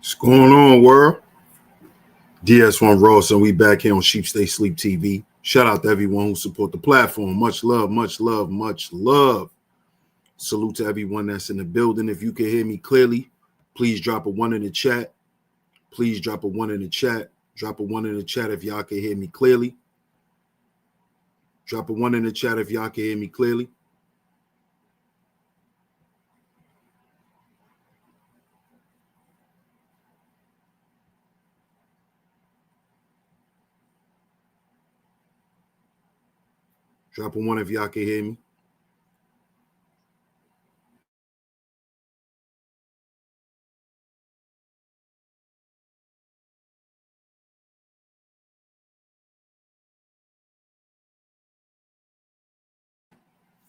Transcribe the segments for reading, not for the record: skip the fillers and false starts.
What's going on, world? DS1 Ross, and we back here on Sheep Stay Sleep TV. Shout out to everyone who support the platform. Much love, much love, much love. Salute to everyone that's in the building. If you can hear me clearly, please drop a 1 in the chat. Please drop a 1 in the chat. Drop a 1 in the chat if y'all can hear me clearly. Drop a 1 in the chat if y'all can hear me clearly. Drop a 1 if y'all can hear me.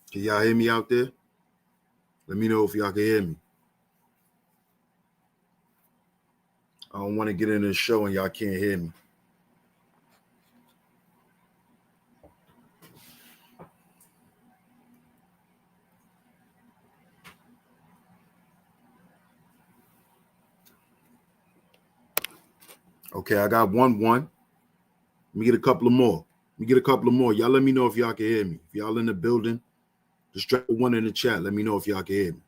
Can y'all hear me out there? Let me know if y'all can hear me. I don't want to get into the show and y'all can't hear me. Okay, I got 1-1. Let me get a couple of more. Y'all let me know if y'all can hear me. If y'all in the building, just drop a 1 in the chat. Let me know if y'all can hear me.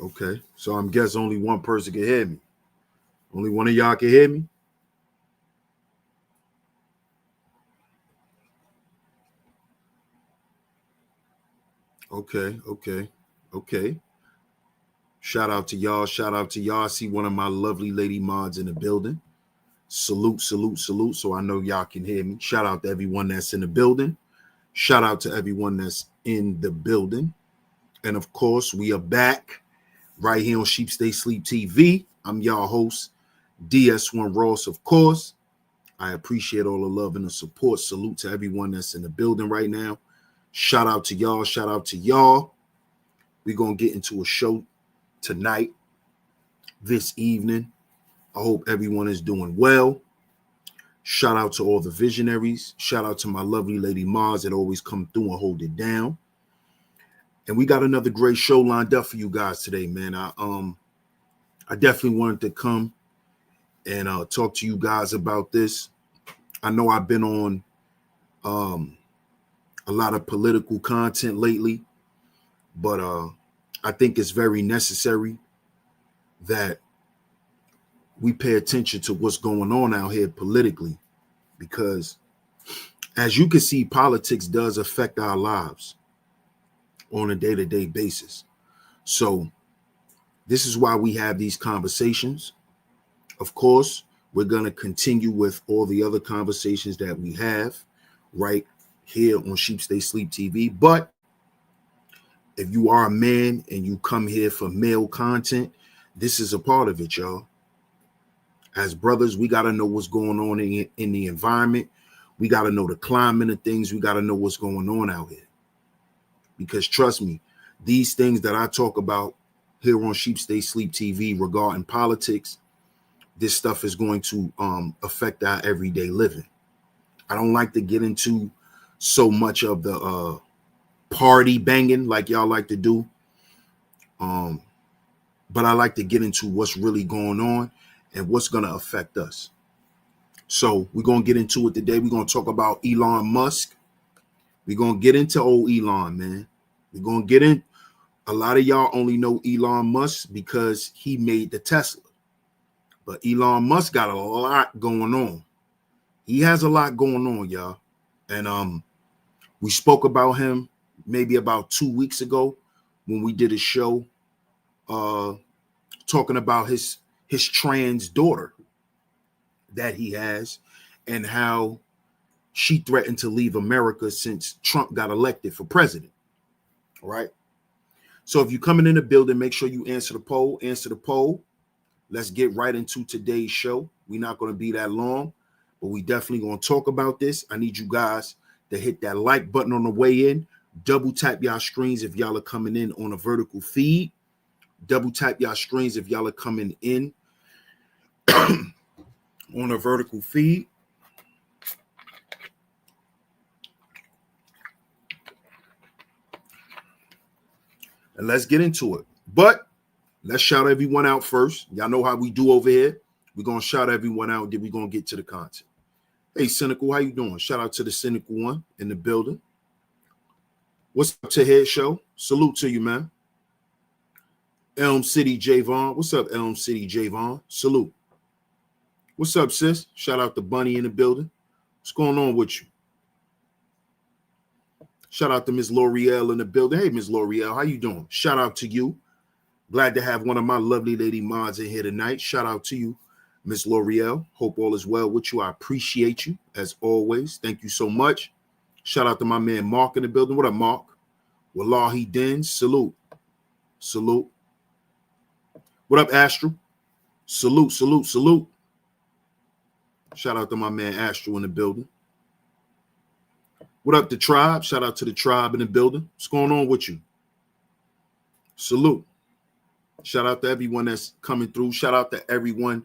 Okay, so I'm guessing only one person can hear me. Only one of y'all can hear me? Okay. Shout out to y'all. I see one of my lovely lady mods in the building. Salute. So I know y'all can hear me. Shout out to everyone that's in the building. And of course, we are back right here on Sheep Stay Sleep TV. I'm y'all host, DS1 Ross, of course. I appreciate all the love and the support. Salute to everyone that's in the building right now. Shout out to y'all. We're going to get into a show tonight, this evening. I hope everyone is doing well. Shout out to all the visionaries. Shout out to my lovely lady Mars that always come through and hold it down. And we got another great show lined up for you guys today, man. I definitely wanted to come and talk to you guys about this. I know I've been on a lot of political content lately, but I think it's very necessary that we pay attention to what's going on out here politically, because as you can see, politics does affect our lives on a day-to-day basis. So this is why we have these conversations. Of course, we're going to continue with all the other conversations that we have right here on Sheep Stay Sleep TV. But if you are a man and you come here for male content, this is a part of it, y'all. As brothers, we got to know what's going on in the environment. We got to know the climate of things. We got to know what's going on out here. Because trust me, these things that I talk about here on Sheep Stay Sleep TV regarding politics, this stuff is going to affect our everyday living. I don't like to get into so much of the party banging like y'all like to do. But I like to get into what's really going on and what's going to affect us. So we're going to get into it today. We're going to talk about Elon Musk. We're going to get into old Elon, man. We're going to get in. A lot of y'all only know Elon Musk because he made the Tesla. But Elon Musk got a lot going on. He has a lot going on, y'all. And we spoke about him maybe about 2 weeks ago when we did a show talking about his trans daughter that he has and how she threatened to leave America since Trump got elected for president. All right. So if you're coming in the building, make sure you answer the poll. Let's get right into today's show. We're not going to be that long, but we definitely going to talk about this. I need you guys to hit that like button on the way in. Double tap y'all screens if y'all are coming in on a vertical feed. Double tap y'all screens if y'all are coming in on a vertical feed. And let's get into it. But let's shout everyone out first. Y'all know how we do over here. We're going to shout everyone out, then we're going to get to the content. Hey, Cynical, how you doing? Shout out to the Cynical one in the building. What's up to Head Show? Salute to you, man. Elm City Javon. What's up, Elm City Javon? Salute. What's up, sis? Shout out to Bunny in the building. What's going on with you? Shout out to Miss L'Oreal in the building. Hey, Miss L'Oreal, how you doing? Shout out to you. Glad to have one of my lovely lady mods in here tonight. Shout out to you, Miss L'Oreal. Hope all is well with you. I appreciate you, as always. Thank you so much. Shout out to my man Mark in the building. What up, Mark? Wallahi Den. Salute. Salute. What up, Astro? Salute, salute, salute. Shout out to my man Astro in the building. What up, the tribe? Shout out to the tribe in the building. What's going on with you? Salute. Shout out to everyone that's coming through. Shout out to everyone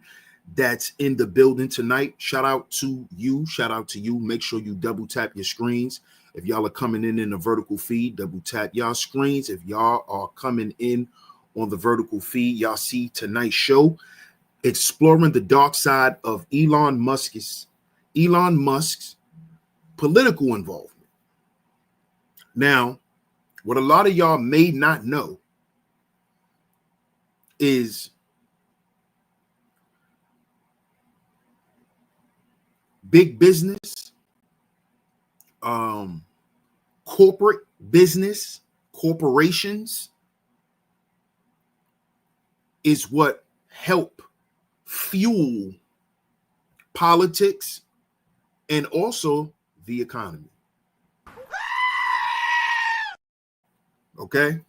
that's in the building tonight. Shout out to you. Shout out to you. Make sure you double tap your screens. If y'all are coming in the vertical feed, double tap y'all screens. If y'all are coming in on the vertical feed, y'all see tonight's show, exploring the dark side of Elon Musk's political involvement. Now, what a lot of y'all may not know is big business, corporate business, corporations is what help fuel politics and also the economy. Okay?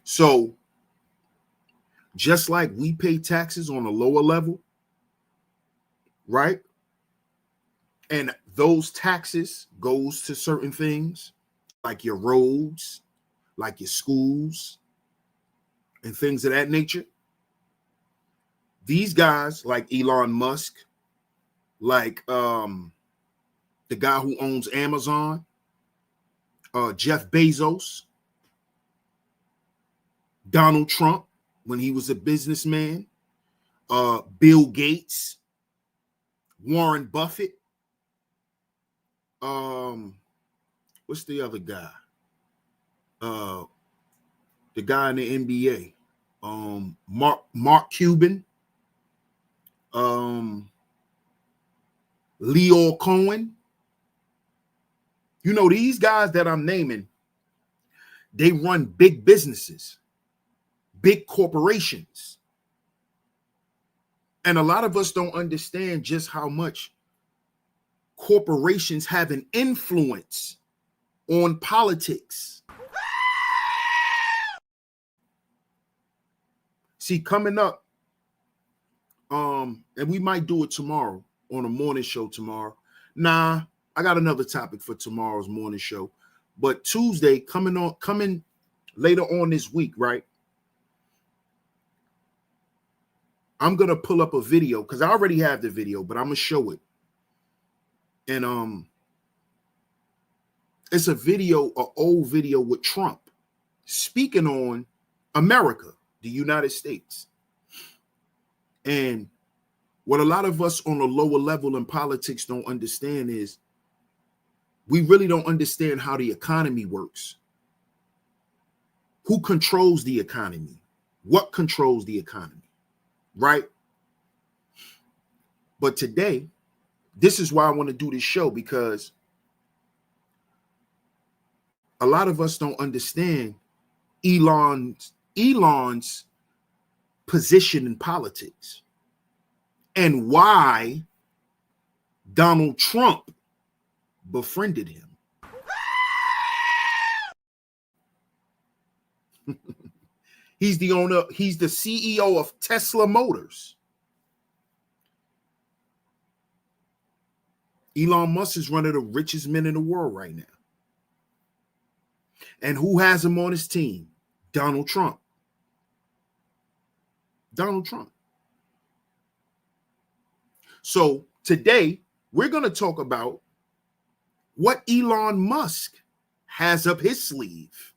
So, just like we pay taxes on a lower level, right? And those taxes goes to certain things like your roads, like your schools, and things of that nature. These guys like Elon Musk, like the guy who owns Amazon, Jeff Bezos, Donald Trump when he was a businessman, Bill Gates, Warren Buffett, what's the other guy? The guy in the NBA, Mark Cuban, Leo Cohen. You know, these guys that I'm naming, they run big businesses, big corporations. And a lot of us don't understand just how much corporations have an influence on politics. See, coming up, and we might do it tomorrow on a morning show tomorrow. Nah, I got another topic for tomorrow's morning show. But Tuesday, coming later on this week, right? I'm gonna pull up a video because I already have the video, but I'm gonna show it. And it's a video, an old video with Trump speaking on America, the United States. And what a lot of us on a lower level in politics don't understand is we really don't understand how the economy works. Who controls the economy? What controls the economy? Right? But today, this is why I want to do this show, because a lot of us don't understand Elon's position in politics and why Donald Trump befriended him. He's the owner, he's the CEO of Tesla Motors. Elon Musk is one of the richest men in the world right now. And who has him on his team? Donald Trump. Donald Trump. So today we're going to talk about what Elon Musk has up his sleeve.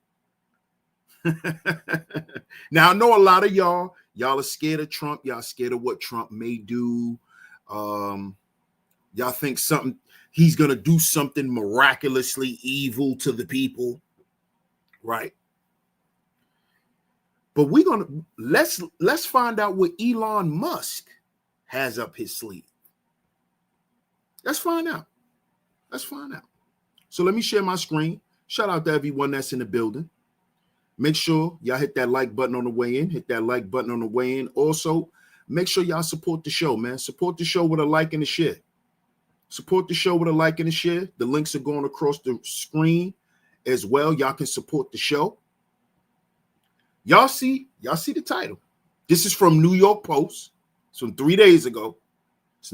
Now, I know a lot of y'all are scared of Trump. Y'all scared of what Trump may do. Y'all think he's going to do something miraculously evil to the people. Right. But we're going to let's find out what Elon Musk has up his sleeve. Let's find out. So let me share my screen. Shout out to everyone that's in the building. Make sure y'all hit that like button on the way in. Also, make sure y'all support the show, man. Support the show with a like and a share. The links are going across the screen as well. Y'all can support the show. Y'all see the title. This is from New York Post. It's from 3 days ago. This is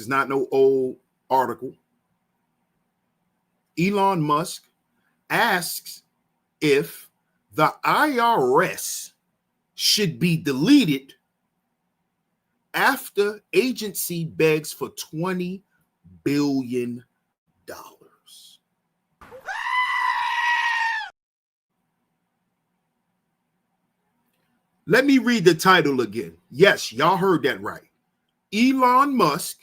not no old article. Elon Musk asks if the IRS should be deleted after agency begs for $20 billion. Let me read the title again. Yes, y'all heard that right. Elon Musk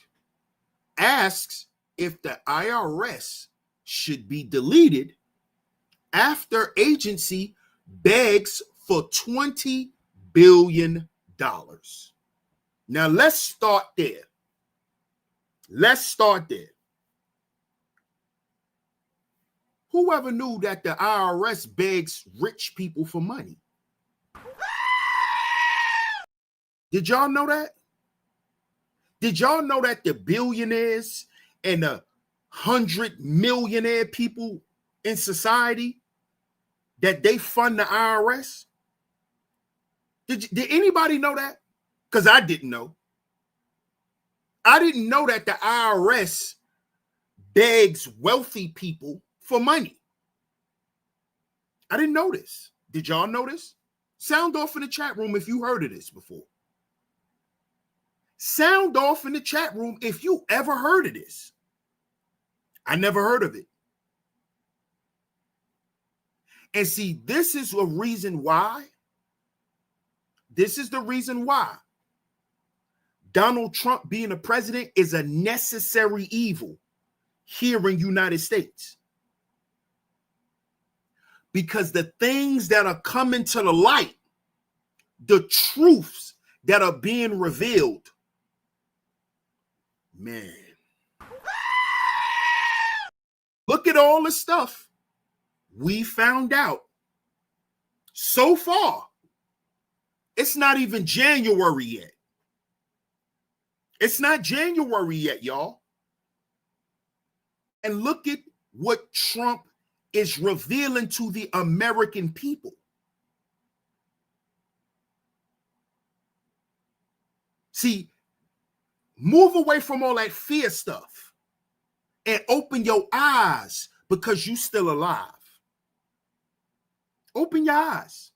asks if the IRS should be deleted after agency begs for $20 billion. Now, let's start there. Whoever knew that the IRS begs rich people for money? Did y'all know that? Did y'all know that the billionaires and the 100-millionaire people in society, that they fund the IRS? Did anybody know that? Because I didn't know. I didn't know that the IRS begs wealthy people for money. I didn't know this. Did y'all know this? Sound off in the chat room if you heard of this before. Sound off in the chat room if you ever heard of this. I never heard of it. And see, this is a reason why. This is the reason why Donald Trump being a president is a necessary evil here in the United States. Because the things that are coming to the light, the truths that are being revealed, man, look at all the stuff we found out so far. It's not even January yet. It's not January yet, y'all. And look at what Trump is revealing to the American people. See, move away from all that fear stuff and open your eyes because you're still alive. Open your eyes.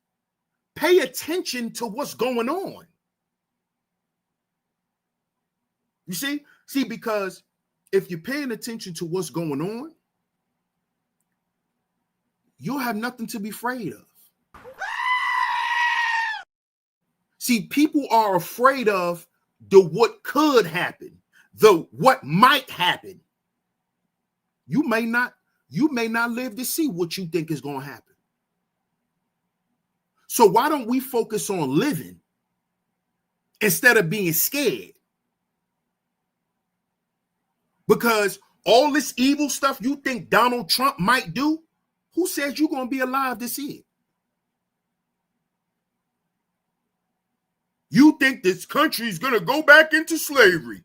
Pay attention to what's going on. You see? See, because if you're paying attention to what's going on, you'll have nothing to be afraid of. See, people are afraid of the what could happen, the what might happen. You may not live to see what you think is going to happen. So why don't we focus on living instead of being scared? Because all this evil stuff you think Donald Trump might do, who says you're going to be alive to see it? You think this country is going to go back into slavery.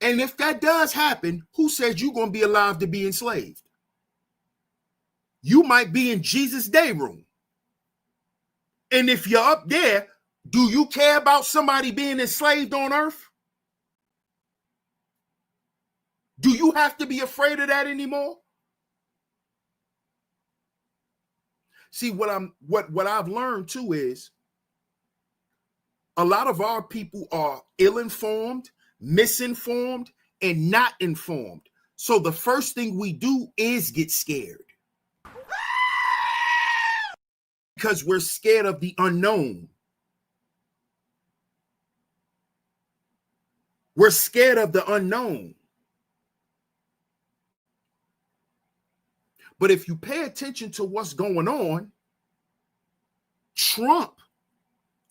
And if that does happen, who says you're going to be alive to be enslaved? You might be in Jesus' day room. And if you're up there, do you care about somebody being enslaved on earth? Do you have to be afraid of that anymore? See, what I've learned too is a lot of our people are ill-informed, misinformed, and not informed. So the first thing we do is get scared. Because we're scared of the unknown. We're scared of the unknown. But if you pay attention to what's going on, Trump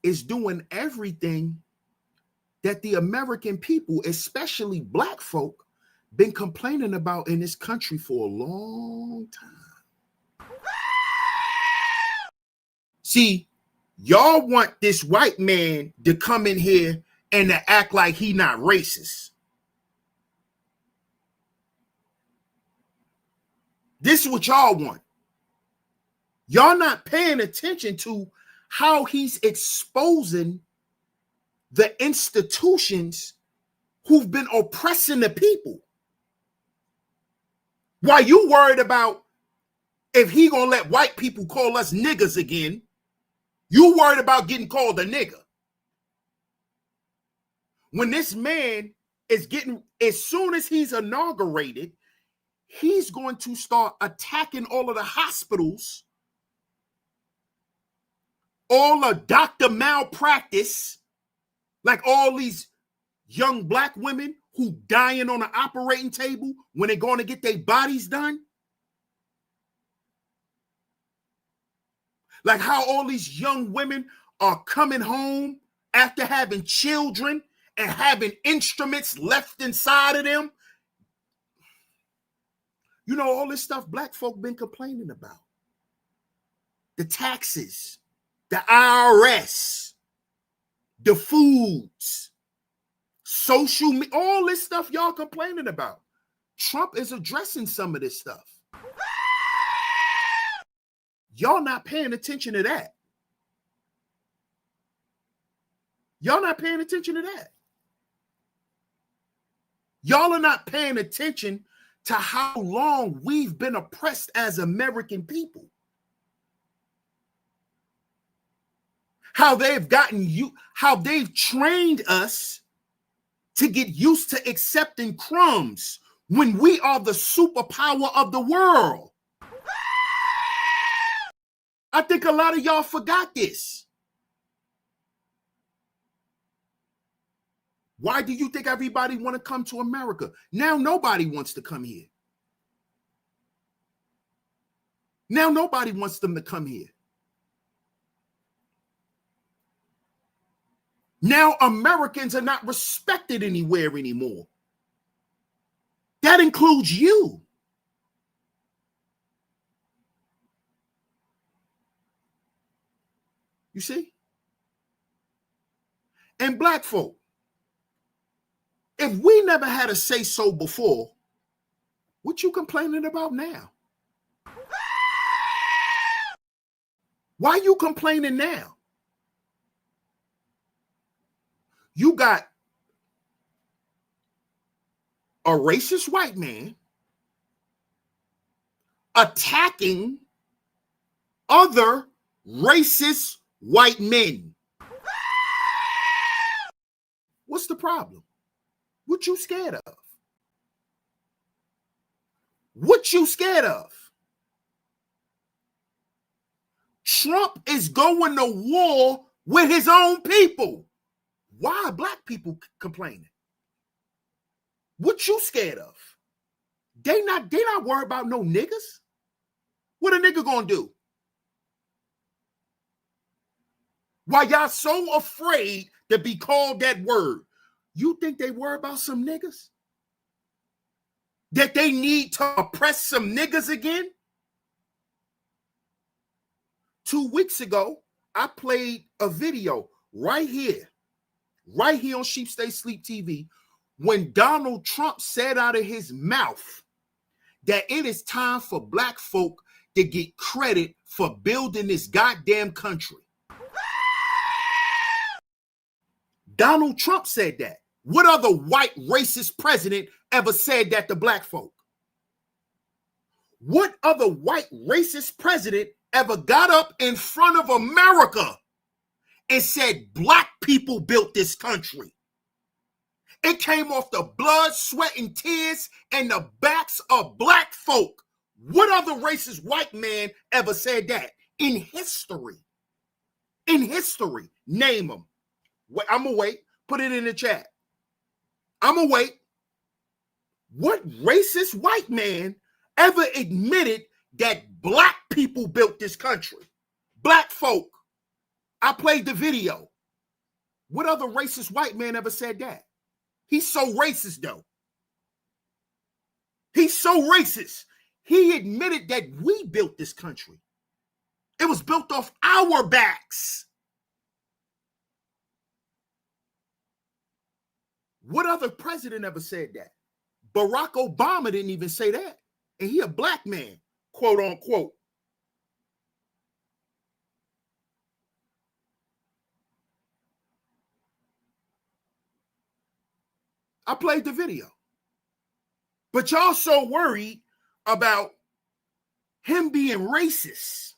is doing everything that the American people, especially black folk, been complaining about in this country for a long time. See, y'all want this white man to come in here and to act like he not racist. This is what y'all want. Y'all not paying attention to how he's exposing the institutions who've been oppressing the people. Why you worried about if he gonna let white people call us niggas again? You worried about getting called a nigger. When this man is getting, as soon as he's inaugurated, he's going to start attacking all of the hospitals, all the doctor malpractice, like all these young black women who dying on an operating table when they're going to get their bodies done. Like how all these young women are coming home after having children and having instruments left inside of them. You know, all this stuff black folk been complaining about. The taxes, the IRS, the foods, social media, all this stuff y'all complaining about. Trump is addressing some of this stuff. Y'all not paying attention to that. Y'all not paying attention to that. Y'all are not paying attention to how long we've been oppressed as American people. How they've gotten you, how they've trained us to get used to accepting crumbs when we are the superpower of the world. I think a lot of y'all forgot this. Why do you think everybody want to come to America? Now nobody wants to come here. Now nobody wants them to come here. Now Americans are not respected anywhere anymore. That includes you. You see? And black folk, if we never had a say so before, what you complaining about now? Why you complaining now? You got a racist white man attacking other racist white men. What's the problem? What you scared of? What you scared of? Trump is going to war with his own people. Why are black people complaining? What you scared of? They not worried about no niggas. What a nigga gonna do? Why y'all so afraid to be called that word? You think they worry about some niggas? That they need to oppress some niggas again? 2 weeks ago, I played a video right here on Sheep Stay Sleep TV, when Donald Trump said out of his mouth that it is time for black folk to get credit for building this goddamn country. Donald Trump said that. What other white racist president ever said that to black folk? What other white racist president ever got up in front of America and said black people built this country. It came off the blood, sweat, and tears and the backs of black folk. What other racist white man ever said that in history? In history, name them. I'm gonna wait. Put it in the chat. I'm gonna wait. What racist white man ever admitted that black people built this country? Black folk. I played the video. What other racist white man ever said that? He's so racist, though. He's so racist. He admitted that we built this country. It was built off our backs. What other president ever said that? Barack Obama didn't even say that. And he a black man, quote unquote. I played the video. But y'all so worried about him being racist.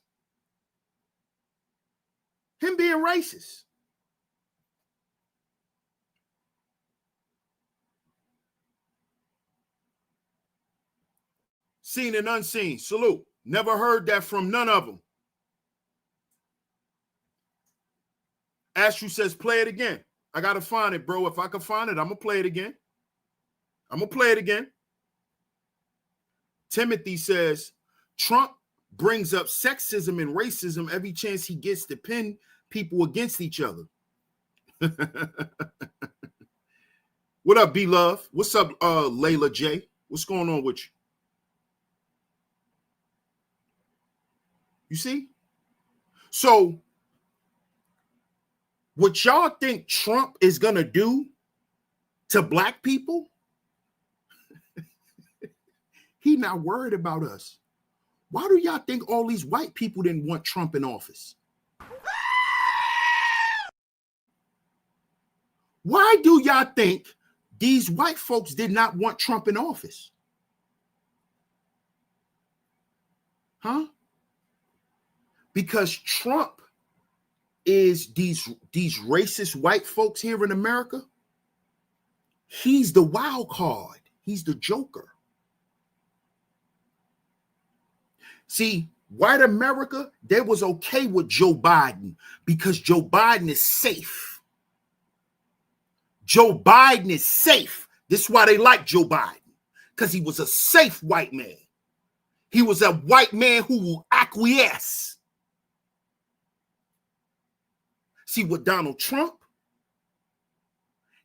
Him being racist. Seen and unseen. Salute. Never heard that from none of them. Astru says, play it again. I got to find it, bro. If I can find it, I'm going to play it again. I'm going to play it again. Timothy says, Trump brings up sexism and racism every chance he gets to pin people against each other. What up, B-Love? What's up, Layla J? What's going on with you? You see? So, what y'all think Trump is going to do to black people? He not worried about us. Why do y'all think all these white people didn't want Trump in office? Why do y'all think these white folks did not want Trump in office? Huh? Because Trump is these racist white folks here in America. He's the wild card. He's the joker. See, white America, they was okay with Joe Biden because Joe Biden is safe. Joe Biden is safe. This is why they like Joe Biden, because he was a safe white man. He was a white man who will acquiesce. See, with Donald Trump,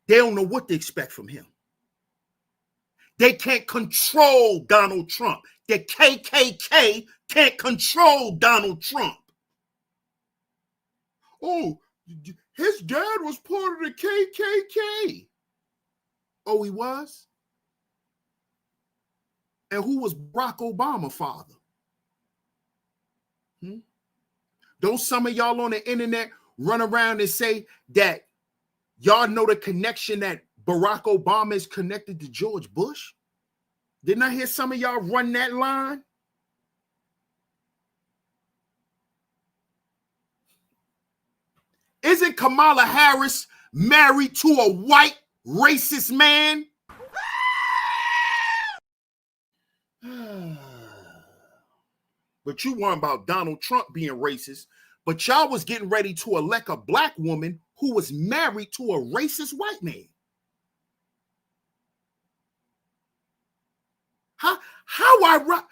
they don't know what to expect from him. They can't control Donald Trump. The KKK can't control Donald Trump. Oh, his dad was part of the KKK. Oh, he was? And who was Barack Obama's father? Don't some of y'all on the internet run around and say that y'all know the connection that Barack Obama is connected to George Bush? Didn't I hear some of y'all run that line? Isn't Kamala Harris married to a white racist man? But you weren't about Donald Trump being racist, but y'all was getting ready to elect a black woman who was married to a racist white man. How I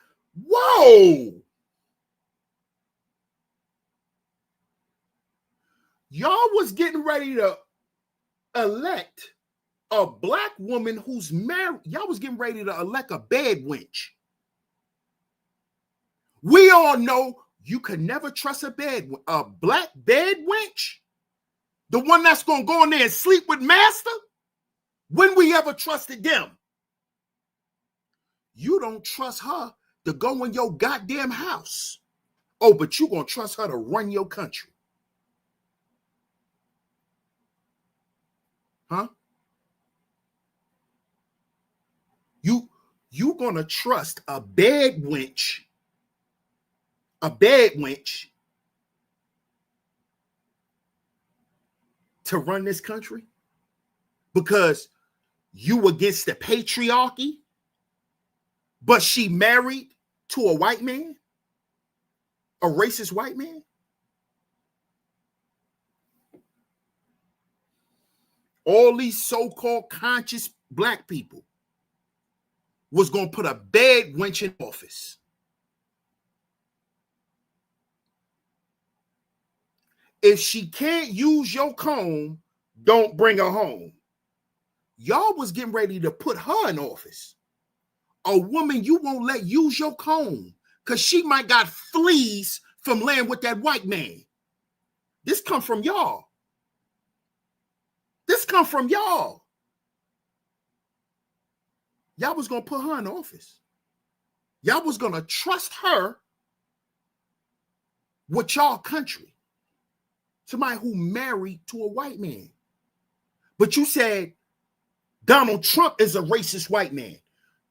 whoa. Y'all was getting ready to elect a black woman who's married. Y'all was getting ready to elect a bed wench. We all know you could never trust a black bed wench. The one that's going to go in there and sleep with master. When we ever trusted them? You don't trust her to go in your goddamn house. Oh, but you going to trust her to run your country. Huh? You going to trust a bed wench, a bed wench to run this country because you against the patriarchy, but she married to a white man, a racist white man? All these so-called conscious black people was going to put a bed wench in office. If she can't use your comb, don't bring her home. Y'all was getting ready to put her in office. A woman you won't let use your comb because she might got fleas from laying with that white man. This come from y'all. This come from y'all. Y'all was going to put her in office. Y'all was going to trust her with y'all country. Somebody who married to a white man. But you said Donald Trump is a racist white man.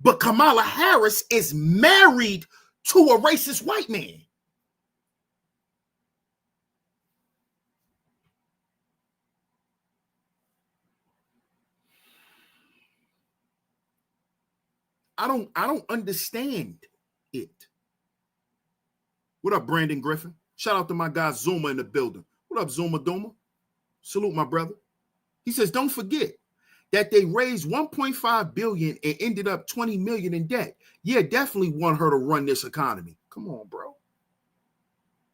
But Kamala Harris is married to a racist white man. I don't understand it. What up, Brandon Griffin? Shout out to my guy Zuma in the building. What up, Zuma Duma? Salute, my brother. He says, don't forget that they raised 1.5 billion and ended up 20 million in debt. Yeah, definitely want her to run this economy. Come on, bro.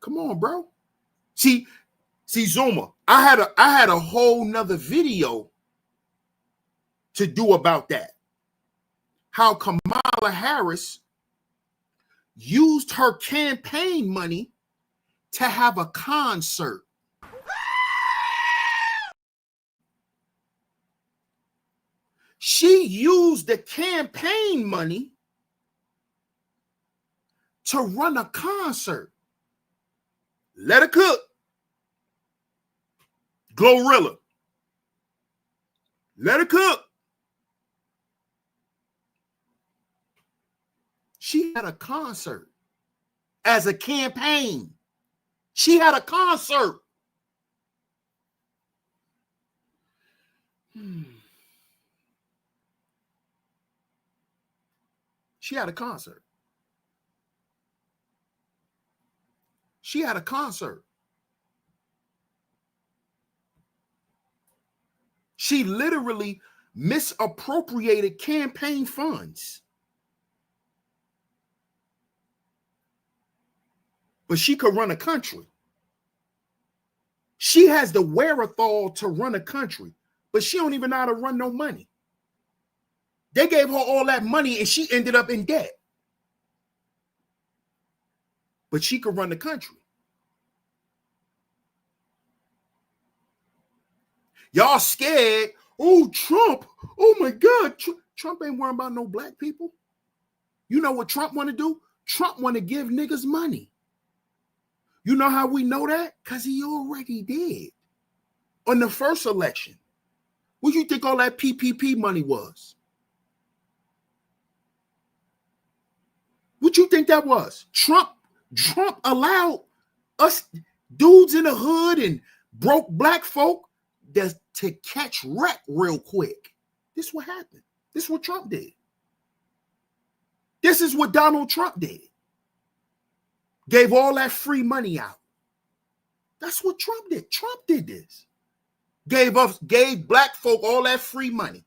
Come on, bro. See, Zuma, I had a whole nother video to do about that. How Kamala Harris used her campaign money to have a concert. She used the campaign money to run a concert. Let her cook. Glorilla. Let her cook. She had a concert as a campaign. She had a concert. She had a concert. She had a concert. She literally misappropriated campaign funds. But she could run a country. She has the wherewithal to run a country, but she don't even know how to run no money. They gave her all that money and she ended up in debt. But she could run the country. Y'all scared. Oh, Trump. Oh, my God. Trump ain't worrying about no black people. You know what Trump want to do? Trump want to give niggas money. You know how we know that? Because he already did. On the first election. What do you think all that PPP money was? What you think that was? Trump allowed us dudes in the hood and broke black folk to catch wreck real quick. This is what happened. This is what Trump did. This is what Donald Trump did. Gave all that free money out. That's what Trump did. Trump did this. Gave black folk all that free money.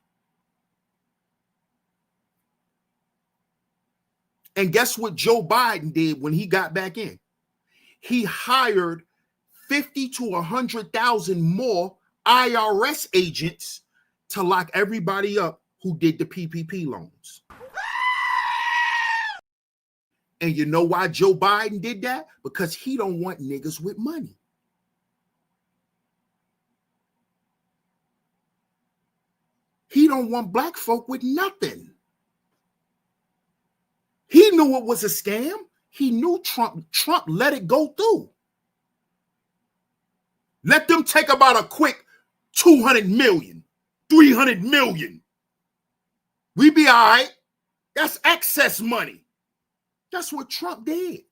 And guess what Joe Biden did when he got back in? He hired 50 to 100,000 more IRS agents to lock everybody up who did the PPP loans. And you know why Joe Biden did that? Because he don't want niggas with money. He don't want black folk with nothing. He knew it was a scam. He knew Trump let it go through. Let them take about a quick 200 million, 300 million. We be all right. That's excess money. That's what Trump did.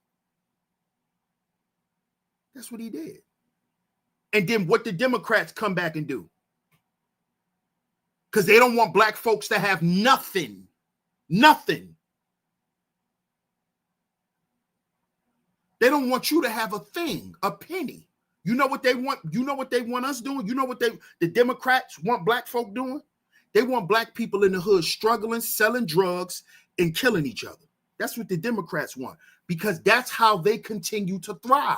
That's what he did. And then what the Democrats come back and do? Because they don't want black folks to have nothing. Nothing. They don't want you to have a thing, a penny. You know what they want? You know what they want us doing? You know what the Democrats want black folk doing? They want black people in the hood struggling, selling drugs, and killing each other. That's what the Democrats want, because that's how they continue to thrive.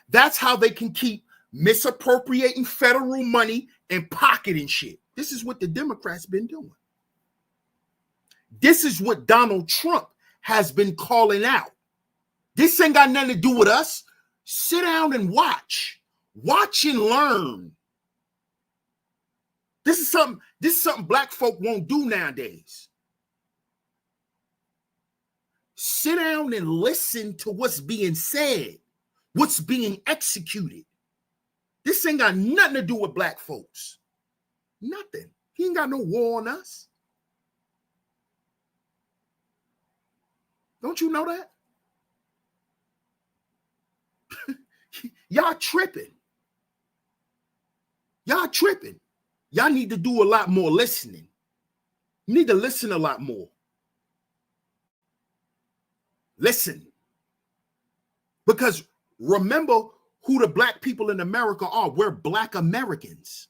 That's how they can keep misappropriating federal money and pocketing shit. This is what the Democrats been doing. This is what Donald Trump has been calling out. This ain't got nothing to do with us. Sit down and watch. Watch and learn. This is something black folk won't do nowadays. Sit down and listen to what's being said, what's being executed. This ain't got nothing to do with black folks. Nothing. He ain't got no war on us. Don't you know that? Y'all tripping. Y'all tripping. Y'all need to do a lot more listening. You need to listen a lot more. Listen. Because remember who the black people in America are. We're black Americans.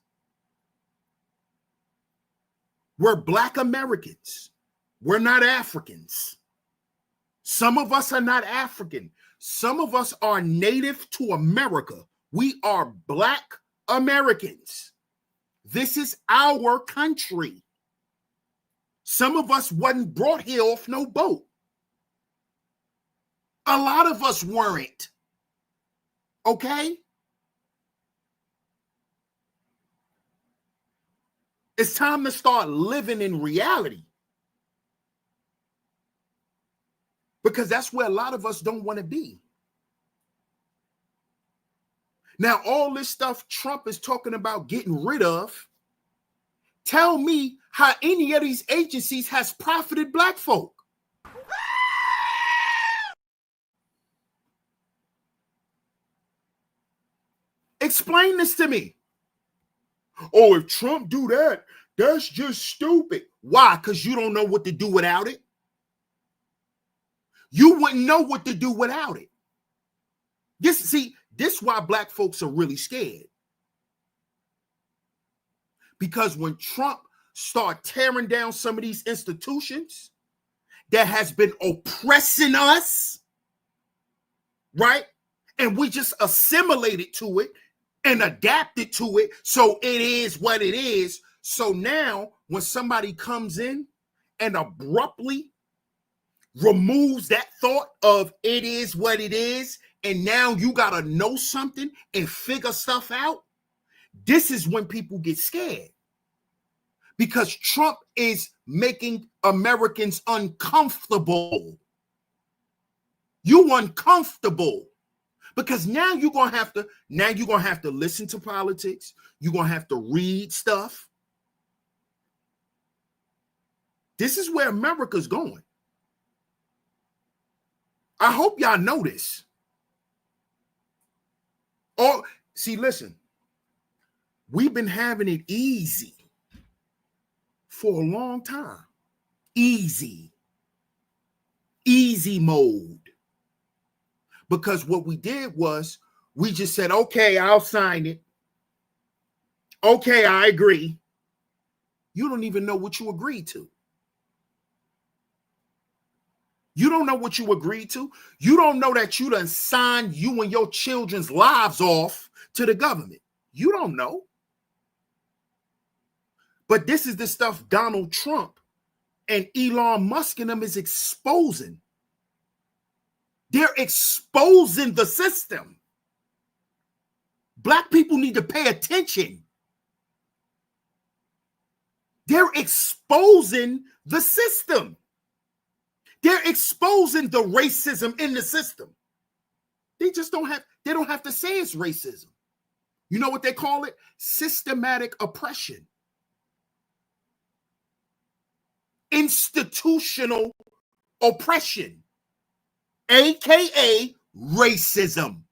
We're black Americans. We're not Africans. Some of us are not African. Some of us are native to America. We are black Americans. This is our country. Some of us wasn't brought here off no boat. A lot of us weren't. Okay? It's time to start living in reality. Because that's where a lot of us don't want to be. Now, all this stuff Trump is talking about getting rid of, tell me how any of these agencies has profited black folk. Explain this to me. Oh, if Trump do that, that's just stupid. Why? Because you don't know what to do without it. You wouldn't know what to do without it. This is why black folks are really scared. Because when Trump start tearing down some of these institutions that has been oppressing us, right? And we just assimilated to it and adapted to it. So it is what it is. So now when somebody comes in and abruptly removes that thought of it is what it is, and now you got to know something and figure stuff out, this is when people get scared. Because Trump is making Americans uncomfortable. You uncomfortable. Because now you're going to have to listen to politics. You're going to have to read stuff. This is where America's going. I hope y'all know this. Oh, see, listen. We've been having it easy for a long time. Easy mode. Because what we did was we just said, okay, I'll sign it. Okay, I agree. You don't even know what you agreed to. You don't know what you agreed to. You don't know that you done signed you and your children's lives off to the government. You don't know. But this is the stuff Donald Trump and Elon Musk and them is exposing. They're exposing the system. Black people need to pay attention. They're exposing the system. They're exposing the racism in the system. They don't have to say it's racism. You know what they call it? Systematic oppression. Institutional oppression, aka racism.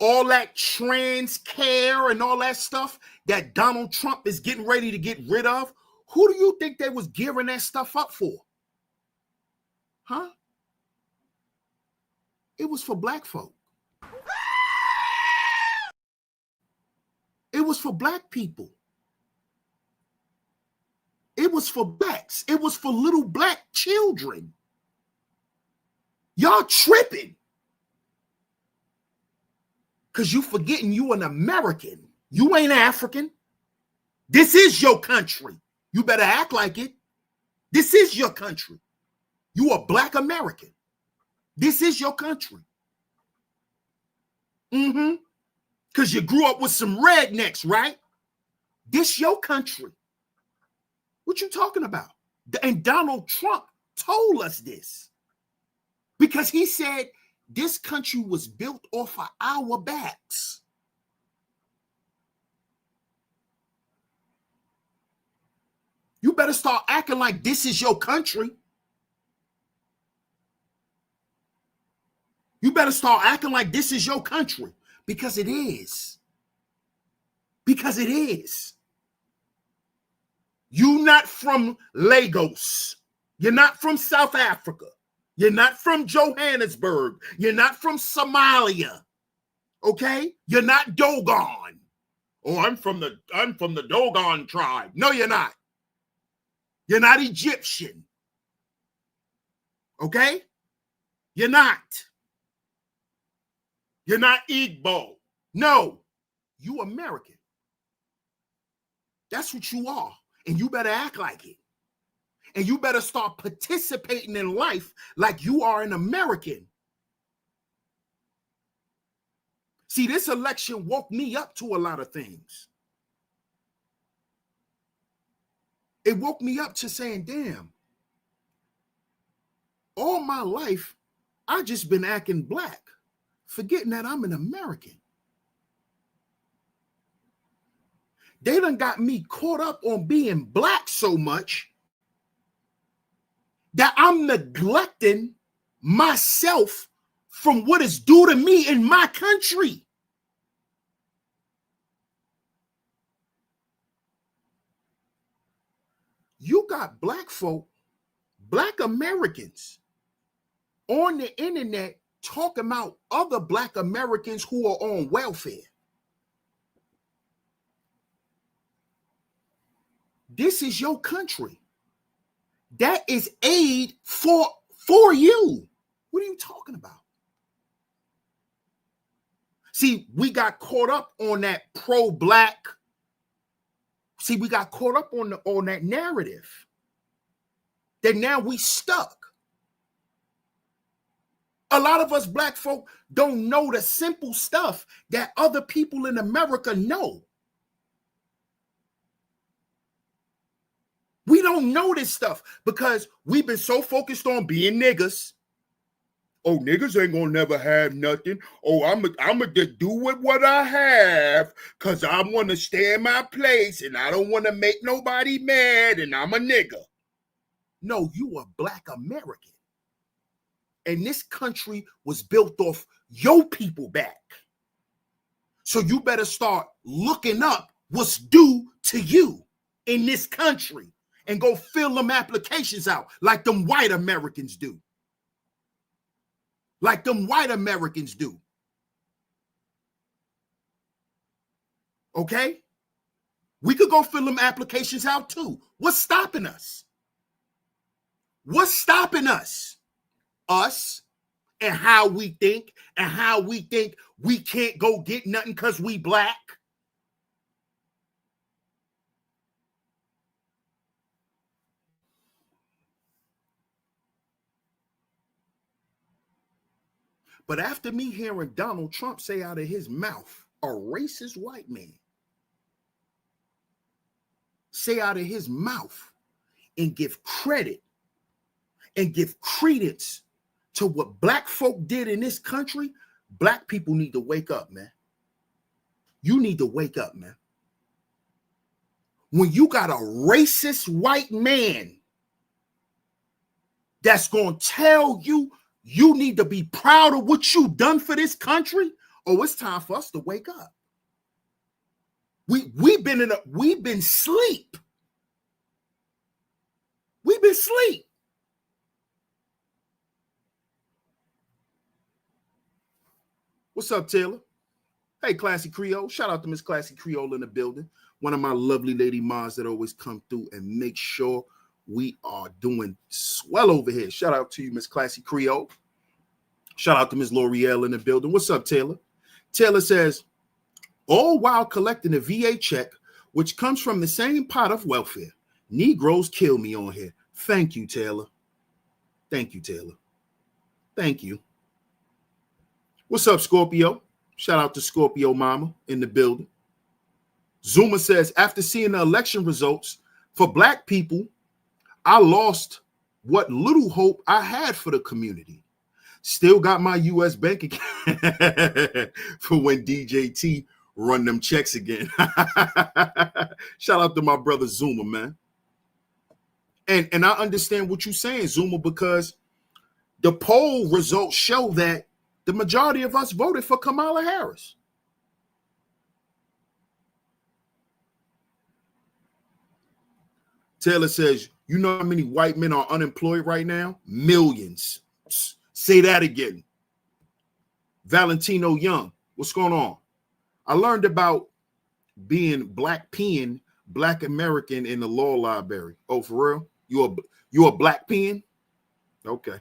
all that trans care and all that stuff that Donald Trump is getting ready to get rid of, who do you think they was gearing that stuff up for? Huh? It was for black folk. It was for black people. It was for blacks. It was for little black children. Y'all tripping. Because you forgetting you an American. You ain't African. This is your country. You better act like it. This is your country. You a black American. This is your country. Because you grew up with some rednecks, right? This your country. What you talking about? And Donald Trump told us this because he said this country was built off of our backs. You better start acting like this is your country. You better start acting like this is your country because it is. Because it is. You're not from Lagos. You're not from South Africa. You're not from Johannesburg. You're not from Somalia. Okay? You're not Dogon. Oh, I'm from the Dogon tribe. No, you're not. You're not Egyptian. Okay? You're not. You're not Igbo. No, you American. That's what you are. And you better act like it. And you better start participating in life like you are an American. See, this election woke me up to a lot of things. It woke me up to saying, damn, all my life, I just been acting black, forgetting that I'm an American. They done got me caught up on being black so much that I'm neglecting myself from what is due to me in my country. You got black folk, black Americans on the internet talking about other black Americans who are on welfare. This is your country. That is aid for you. What are you talking about? See, we got caught up on that pro-black. See, we got caught up on that narrative. That now we stuck. A lot of us black folk don't know the simple stuff that other people in America know. We don't know this stuff because we've been so focused on being niggas. Oh, niggas ain't gonna never have nothing. Oh, I'm gonna do with what I have because I want to stay in my place and I don't want to make nobody mad and I'm a nigga. No, you are black American. And this country was built off your people back. So you better start looking up what's due to you in this country. And go fill them applications out like them white Americans do. Like them white Americans do. Okay? We could go fill them applications out too. What's stopping us? What's stopping us? Us and how we think we can't go get nothing because we black. But after me hearing Donald Trump say out of his mouth, a racist white man, say out of his mouth and give credit and give credence to what black folk did in this country, black people need to wake up, man. You need to wake up, man. When you got a racist white man that's going to tell you you need to be proud of what you done for this country. Oh, it's time for us to wake up. We've been sleep. We've been sleep. What's up, Taylor? Hey, Classy Creole. Shout out to Miss Classy Creole in the building. One of my lovely lady moms that always come through and make sure we are doing swell over here. Shout out to you, Miss Classy Creole. Shout out to Miss L'Oreal in the building. What's up, Taylor? Taylor says, all while collecting a VA check, which comes from the same pot of welfare. Negroes kill me on here. Thank you, Taylor. Thank you, Taylor. Thank you. What's up, Scorpio? Shout out to Scorpio Mama in the building. Zuma says, after seeing the election results, for Black people, I lost what little hope I had for the community. Still got my U.S. bank account for when DJT run them checks again. Shout out to my brother Zuma, man. And I understand what you're saying, Zuma, because the poll results show that the majority of us voted for Kamala Harris. Taylor says, you know how many white men are unemployed right now? Millions. Say that again. Valentino Young, what's going on? I learned about being Black peon, Black American in the law library. Oh, for real? You a Black peon? Okay.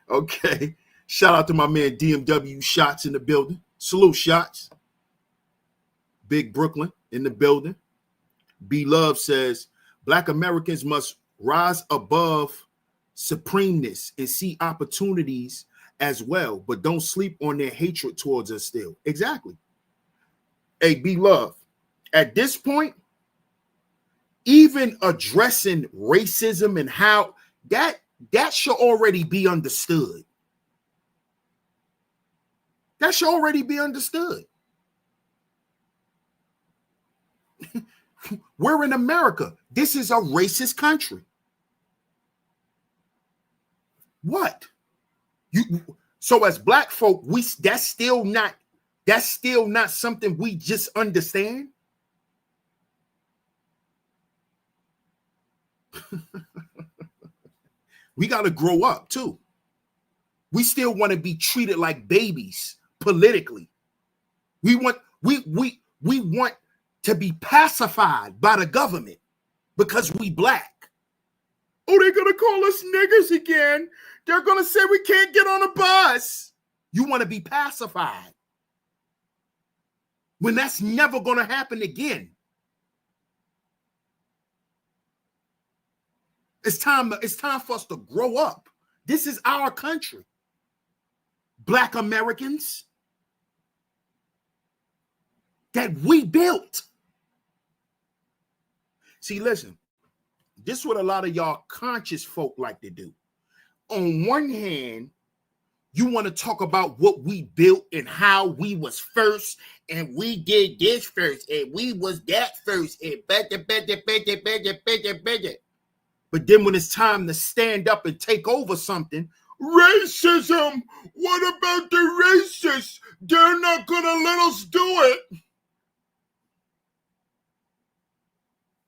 Okay. Shout out to my man DMW Shots in the building. Salute, Shots. Big Brooklyn in the building. B Love says, Black Americans must rise above supremeness and see opportunities as well, but don't sleep on their hatred towards us still. Exactly. Hey, B Love, at this point, even addressing racism and how that should already be understood. That should already be understood. We're in America. This is a racist country. What? So as Black folk, that's still not something we just understand. We got to grow up too. We still want to be treated like babies politically. We want to be pacified by the government because we Black. Oh, they're going to call us niggers again. They're going to say we can't get on a bus. You want to be pacified when that's never going to happen again. It's time for us to grow up. This is our country. Black Americans that we built. See, listen, this is what a lot of y'all conscious folk like to do. On one hand, you want to talk about what we built and how we was first, and we did this first, and we was that first, and better. But then when it's time to stand up and take over something, racism, what about the racists? They're not going to let us do it.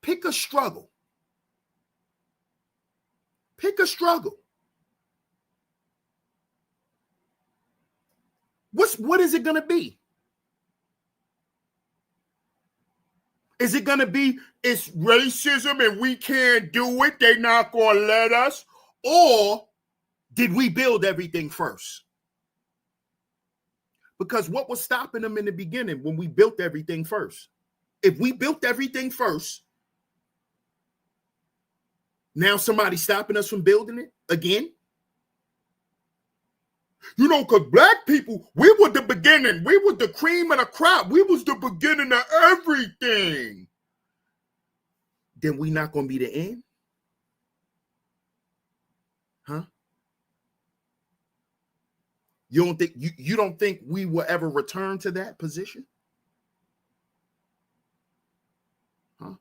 Pick a struggle. Pick a struggle. What is it going to be? Is it going to be it's racism and we can't do it, they're not going to let us? Or did we build everything first? Because what was stopping them in the beginning when we built everything first? If we built everything first, now somebody's stopping us from building it again? You know, because Black people, we were the beginning. We were the cream of the crop. We was the beginning of everything. Then we not going to be the end? Huh? You don't think we will ever return to that position? Huh?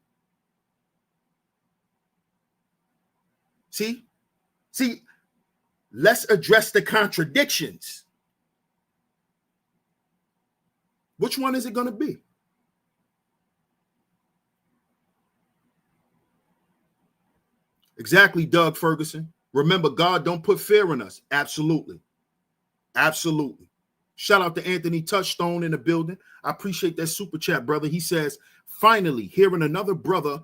See, let's address the contradictions. Which one is it going to be? Exactly, Doug Ferguson. Remember, God don't put fear in us. Absolutely. Absolutely. Shout out to Anthony Touchstone in the building. I appreciate that super chat, brother. He says, finally, hearing another brother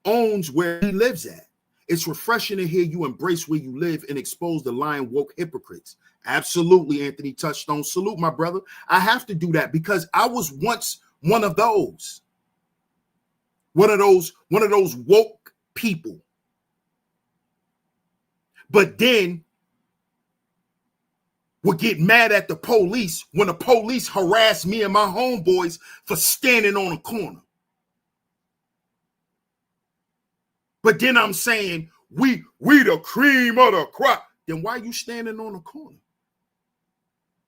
owns where he lives at. It's refreshing to hear you embrace where you live and expose the lying woke hypocrites. Absolutely, Anthony Touchstone. Salute, my brother. I have to do that because I was once one of those. One of those woke people. But then would get mad at the police when the police harassed me and my homeboys for standing on a corner. But then I'm saying, we the cream of the crop. Then why are you standing on a corner?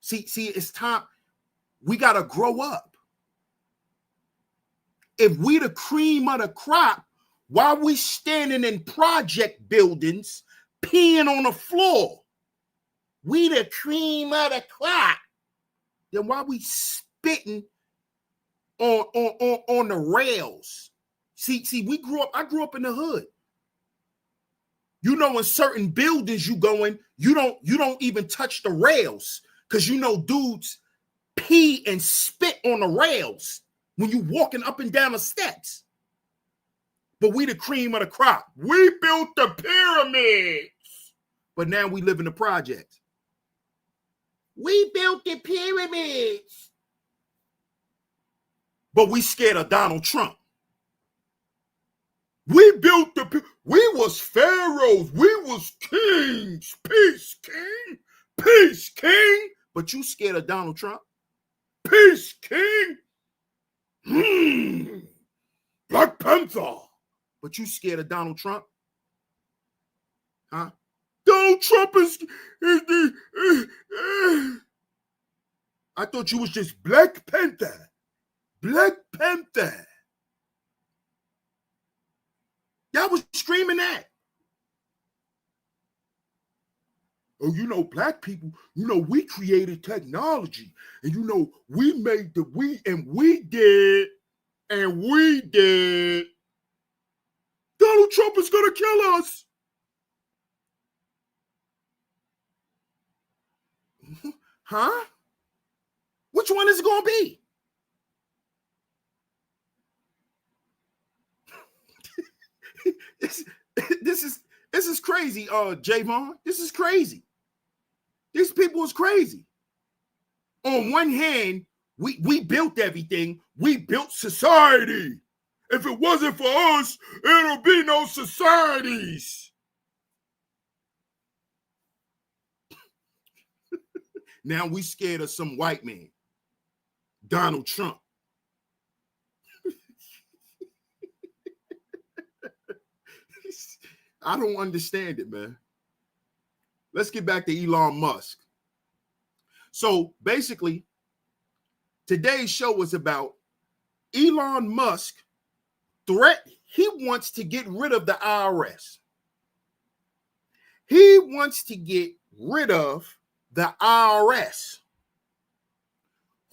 See, it's time. We got to grow up. If we the cream of the crop, why are we standing in project buildings peeing on the floor? We the cream of the crop. Then why we spitting on the rails? See, I grew up in the hood. You know, in certain buildings you go in, you don't even touch the rails because you know dudes pee and spit on the rails when you walking up and down the steps. But we the cream of the crop. We built the pyramids. But now we live in the projects. We built the pyramids. But we scared of Donald Trump. We built we was pharaohs. We was kings. Peace, king. Peace, king. But you scared of Donald Trump? Peace, king. Black Panther. But you scared of Donald Trump? Huh? Donald Trump is I thought you was just Black Panther. Black Panther. Y'all was screaming that. Oh, you know, black people, you know, we created technology. And you know, we made we did. Donald Trump is gonna kill us. Huh? Which one is it gonna be? This is crazy, Javon. This is crazy. These people is crazy. On one hand, we built everything. We built society. If it wasn't for us, it'll be no societies. Now we scared of some white man, Donald Trump. I don't understand it, man. Let's get back to Elon Musk. So basically, today's show was about Elon Musk he wants to get rid of the IRS. He wants to get rid of the IRS.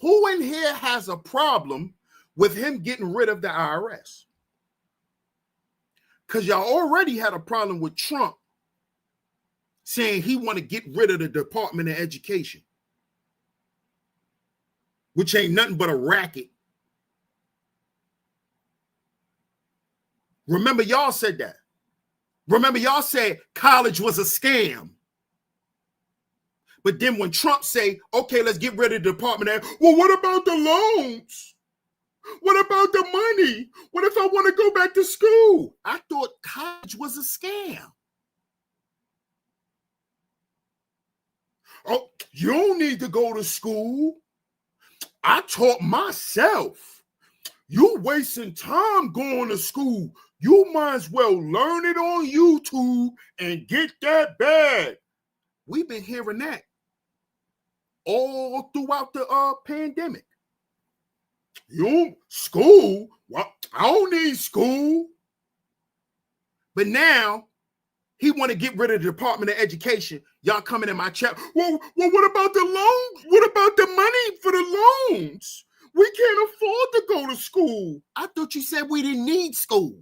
Who in here has a problem with him getting rid of the IRS? Because y'all already had a problem with Trump saying he want to get rid of the Department of Education, which ain't nothing but a racket. Remember, y'all said that. Remember, y'all said college was a scam. But then when Trump say, okay, let's get rid of the Department of, well, what about the loans? What about the money? What if I want to go back to school? I thought college was a scam. Oh, you don't need to go to school. I taught myself. You wasting time going to school. You might as well learn it on YouTube and get that bag. We've been hearing that all throughout the pandemic. School? Well, I don't need school. But now he want to get rid of the Department of Education. Y'all coming in my chat. Well, what about the loans? What about the money for the loans? We can't afford to go to school. I thought you said we didn't need school.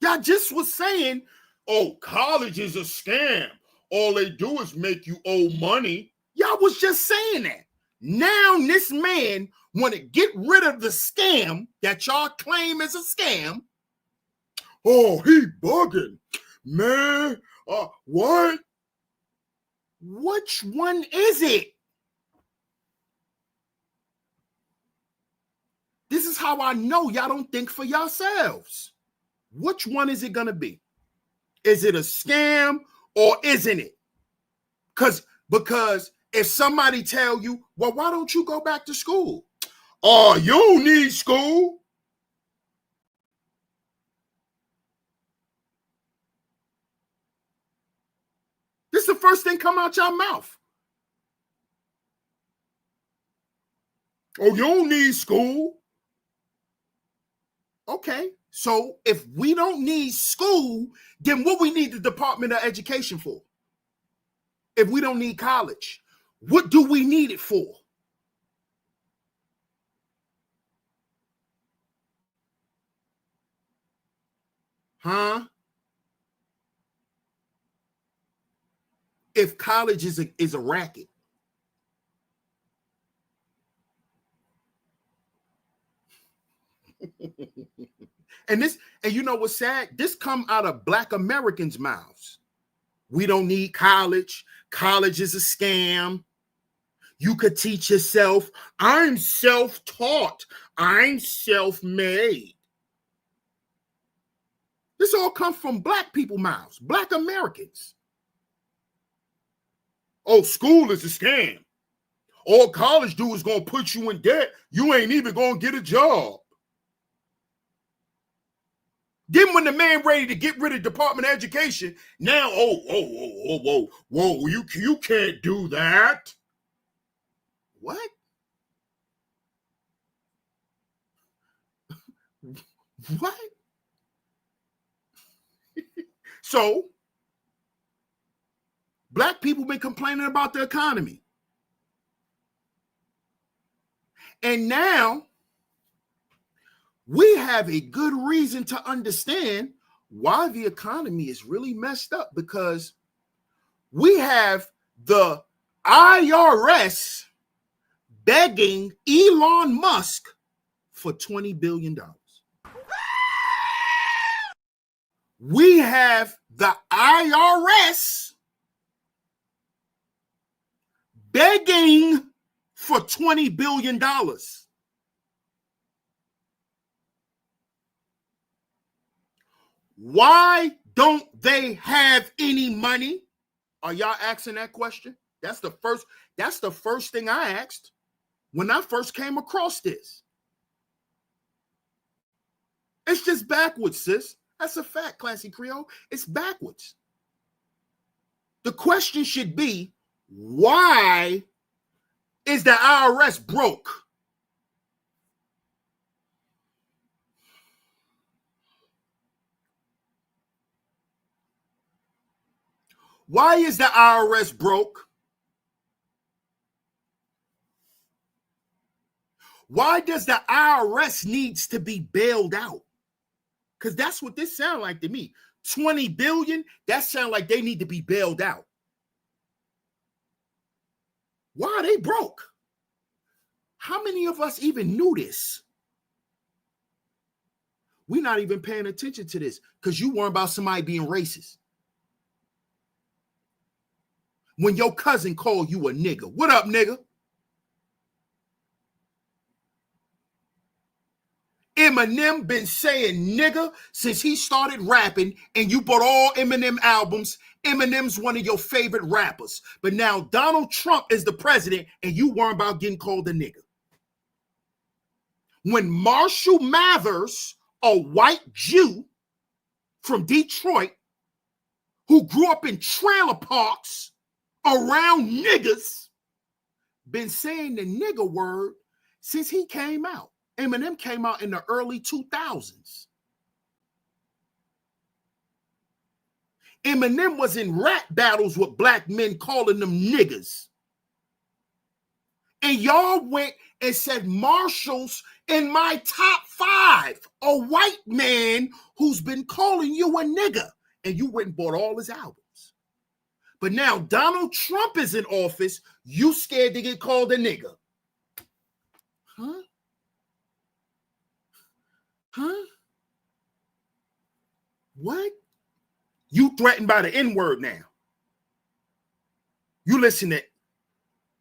Y'all just was saying, oh, college is a scam. All they do is make you owe money. Y'all was just saying that. Now this man want to get rid of the scam that y'all claim is a scam. Oh, he bugging. Man, what? Which one is it? This is how I know y'all don't think for yourselves. Which one is it going to be? Is it a scam or isn't it? Because if somebody tell you, well, why don't you go back to school? Oh, you don't need school. This is the first thing come out your mouth. Oh, you don't need school. Okay, so if we don't need school, then what we need the Department of Education for? If we don't need college, what do we need it for? Huh? If college is a racket. And you know what's sad? This come out of Black Americans' mouths. We don't need college. College is a scam. You could teach yourself. I'm self-taught. I'm self-made. This all comes from Black people's mouths, Black Americans. Oh, school is a scam. All college do is going to put you in debt. You ain't even going to get a job. Then when the man ready to get rid of Department of Education, now, whoa, you can't do that. What? What? So, Black people been complaining about the economy. And now, we have a good reason to understand why the economy is really messed up, because we have the IRS begging Elon Musk for $20 billion. We have the IRS begging for $20 billion. Why don't they have any money? Are y'all asking that question? That's the first thing I asked when I first came across this. It's just backwards, sis. That's a fact, Classy Creole. It's backwards. The question should be, why is the IRS broke? Why is the IRS broke? Why does the IRS needs to be bailed out? Because that's what this sounds like to me. 20 billion, that sounds like they need to be bailed out. Why are they broke? How many of us even knew this? We're not even paying attention to this because you worry about somebody being racist. When your cousin called you a nigga, what up, nigga? Eminem been saying nigga since he started rapping, and you bought all Eminem albums. Eminem's one of your favorite rappers. But now Donald Trump is the president, and you worry about getting called a nigga. When Marshall Mathers, a white Jew from Detroit, who grew up in trailer parks around niggas, been saying the nigga word since he came out. Eminem came out in the early 2000s. Eminem was in rap battles with black men calling them niggas. And y'all went and said Marshall's in my top 5, a white man who's been calling you a nigger, and you went and bought all his albums. But now Donald Trump is in office, you scared to get called a nigger. Huh? Huh? What? You threatened by the N-word now. You listen to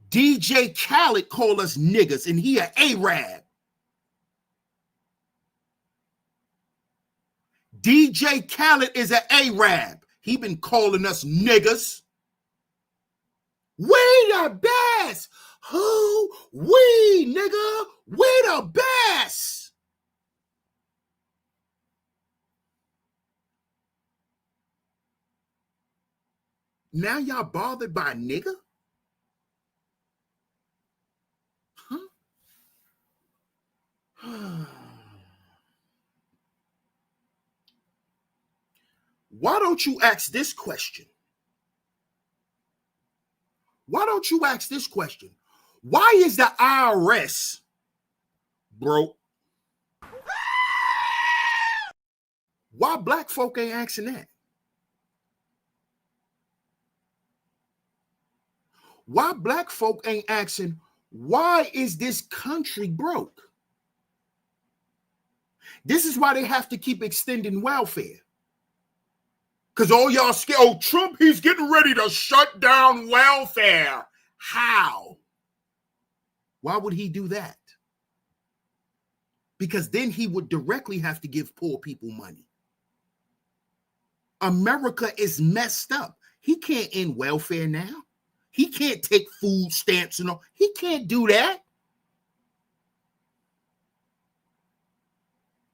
DJ Khaled call us niggas, and he an Arab. DJ Khaled is an Arab. He been calling us niggas. We the best. Who? We, nigga. We the best. Now y'all bothered by a nigga? Huh? Why don't you ask this question? Why don't you ask this question? Why is the IRS broke? Why black folk ain't asking that? Why black folk ain't asking, why is this country broke? This is why they have to keep extending welfare. Because all y'all scared, oh, Trump, he's getting ready to shut down welfare. How? Why would he do that? Because then he would directly have to give poor people money. America is messed up. He can't end welfare now. He can't take food stamps and all. He can't do that.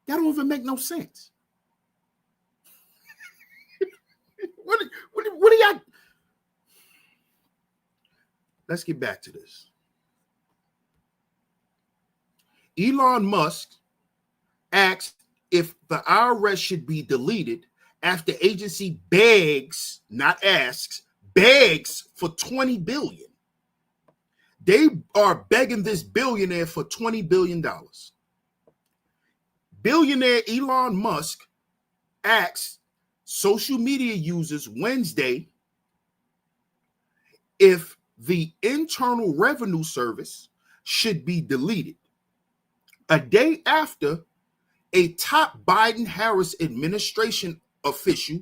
That don't even make no sense. What do y'all? Let's get back to this. Elon Musk asked if the IRS should be deleted after agency begs, not asks, begs for $20 billion. They are begging this billionaire for $20 billion. Billionaire Elon Musk asked social media users Wednesday if the Internal Revenue Service should be deleted, a day after a top Biden-Harris administration official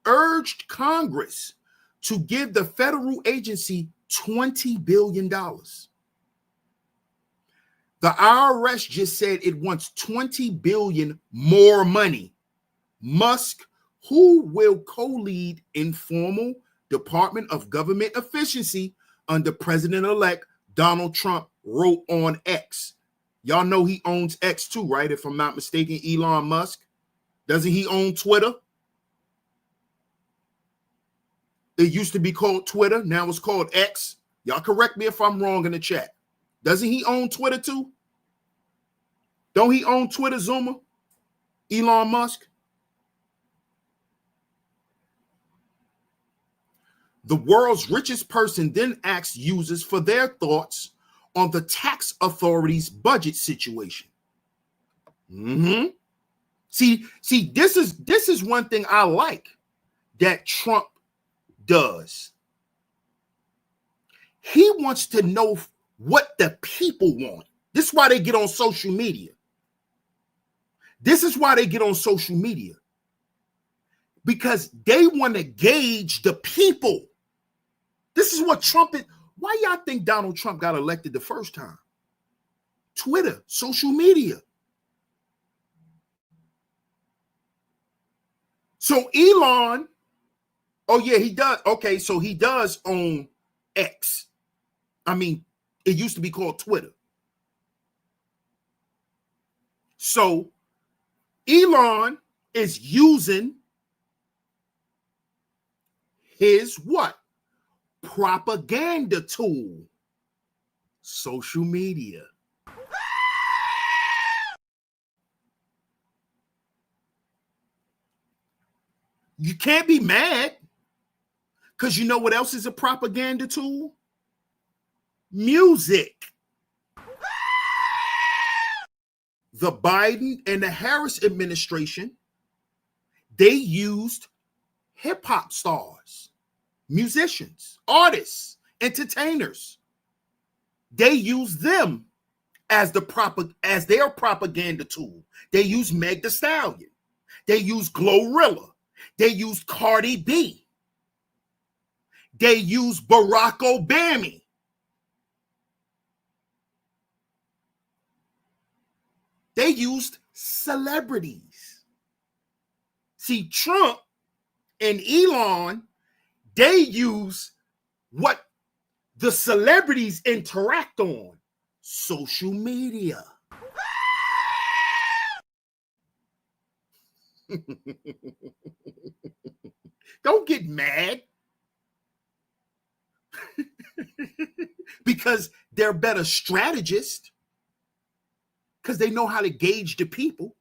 urged Congress to give the federal agency $20 billion. The IRS just said it wants $20 billion more money. Musk, who will co-lead informal Department of Government Efficiency under President-elect Donald Trump, wrote on X. Y'all know he owns X too, right? If I'm not mistaken, Elon Musk. Doesn't he own Twitter? It used to be called Twitter. Now it's called X. Y'all correct me if I'm wrong in the chat. Doesn't he own Twitter too? Don't he own Twitter, Zuma? Elon Musk? The world's richest person then asked users for their thoughts on the tax authority's budget situation. See, this is one thing I like that Trump does. He wants to know what the people want. This is why they get on social media. Because they want to gauge the people. This is what Trump is. Why y'all think Donald Trump got elected the first time? Twitter, social media. So Elon, oh yeah, he does. Okay, so he does own X. I mean, it used to be called Twitter. So Elon is using his what? Propaganda tool. Social media. You can't be mad because you know what else is a propaganda tool? Music. the Biden and the Harris administration, they used hip hop stars, musicians, artists, entertainers. They used them as their propaganda tool. They used Meg Thee Stallion. They used Glorilla. They used Cardi B. They used Barack Obama. They used celebrities. See, Trump and Elon, they use what the celebrities interact on: social media. Don't get mad. Because they're better strategists. Because they know how to gauge the people.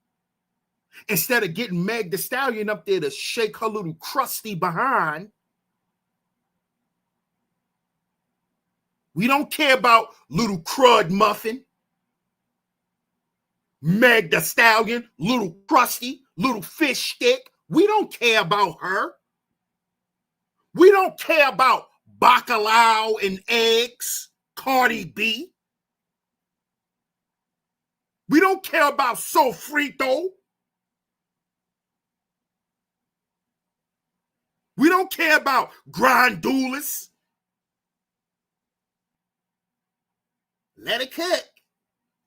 Instead of getting Meg Thee Stallion up there to shake her little crusty behind. We don't care about little crud muffin. Meg Thee Stallion, little crusty, little fish stick. We don't care about her. We don't care about bacalao and eggs, Cardi B. We don't care about sofrito. We don't care about grandulas. Let it cook.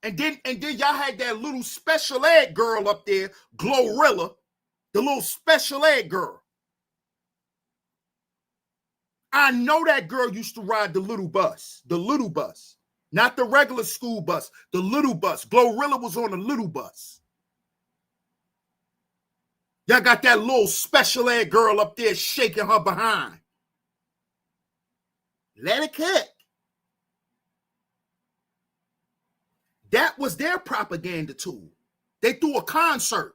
And then y'all had that little special ed girl up there, Glorilla, the little special ed girl. I know that girl used to ride the little bus, not the regular school bus, the little bus. Glorilla was on the little bus. Y'all got that little special ed girl up there shaking her behind. Let it cook. That was their propaganda tool. They threw a concert.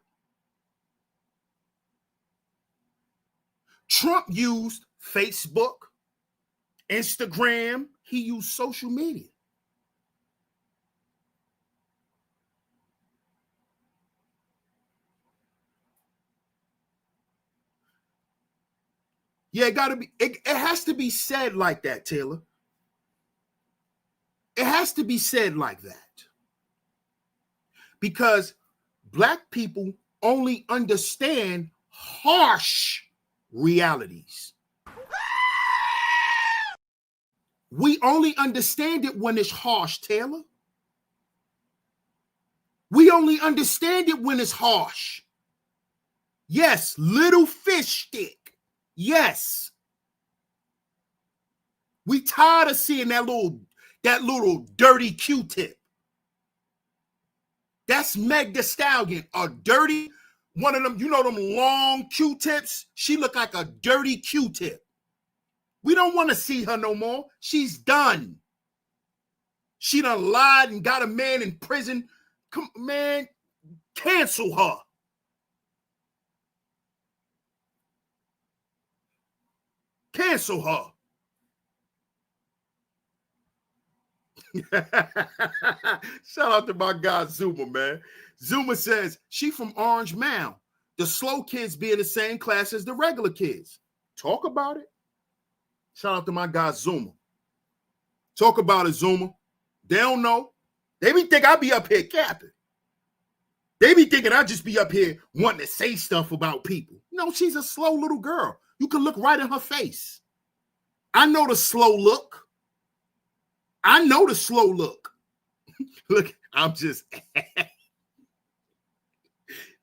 Trump used Facebook, Instagram. He used social media. Yeah, it has to be said like that, Taylor. It has to be said like that. Because Black people only understand harsh realities. We only understand it when it's harsh, Taylor. We only understand it when it's harsh. Yes, little fish stick. Yes. We tired of seeing that little dirty Q-tip. That's Meg Thee Stallion, a dirty, one of them, you know them long Q-tips? She look like a dirty Q-tip. We don't want to see her no more. She's done. She done lied and got a man in prison. Come, man, cancel her. Cancel her. Shout out to my guy Zuma, man. Zuma says she from Orange Mound. The slow kids be in the same class as the regular kids. Talk about it. Shout out to my guy Zuma. Talk about it, Zuma. They don't know. They be thinking I be up here capping. They be thinking I just be up here wanting to say stuff about people. No, she's a slow little girl. You can look right in her face. I know the slow look. I know the slow look. Look, I'm just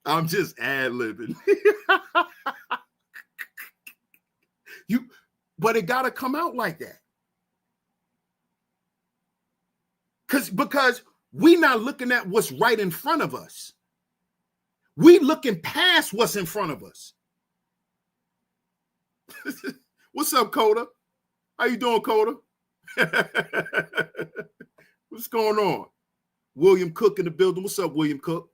ad-libbing. But it gotta come out like that. Because we not looking at what's right in front of us. We looking past what's in front of us. What's up, Coda? How you doing, Coda? What's going on? William Cook in the building. What's up, William Cook?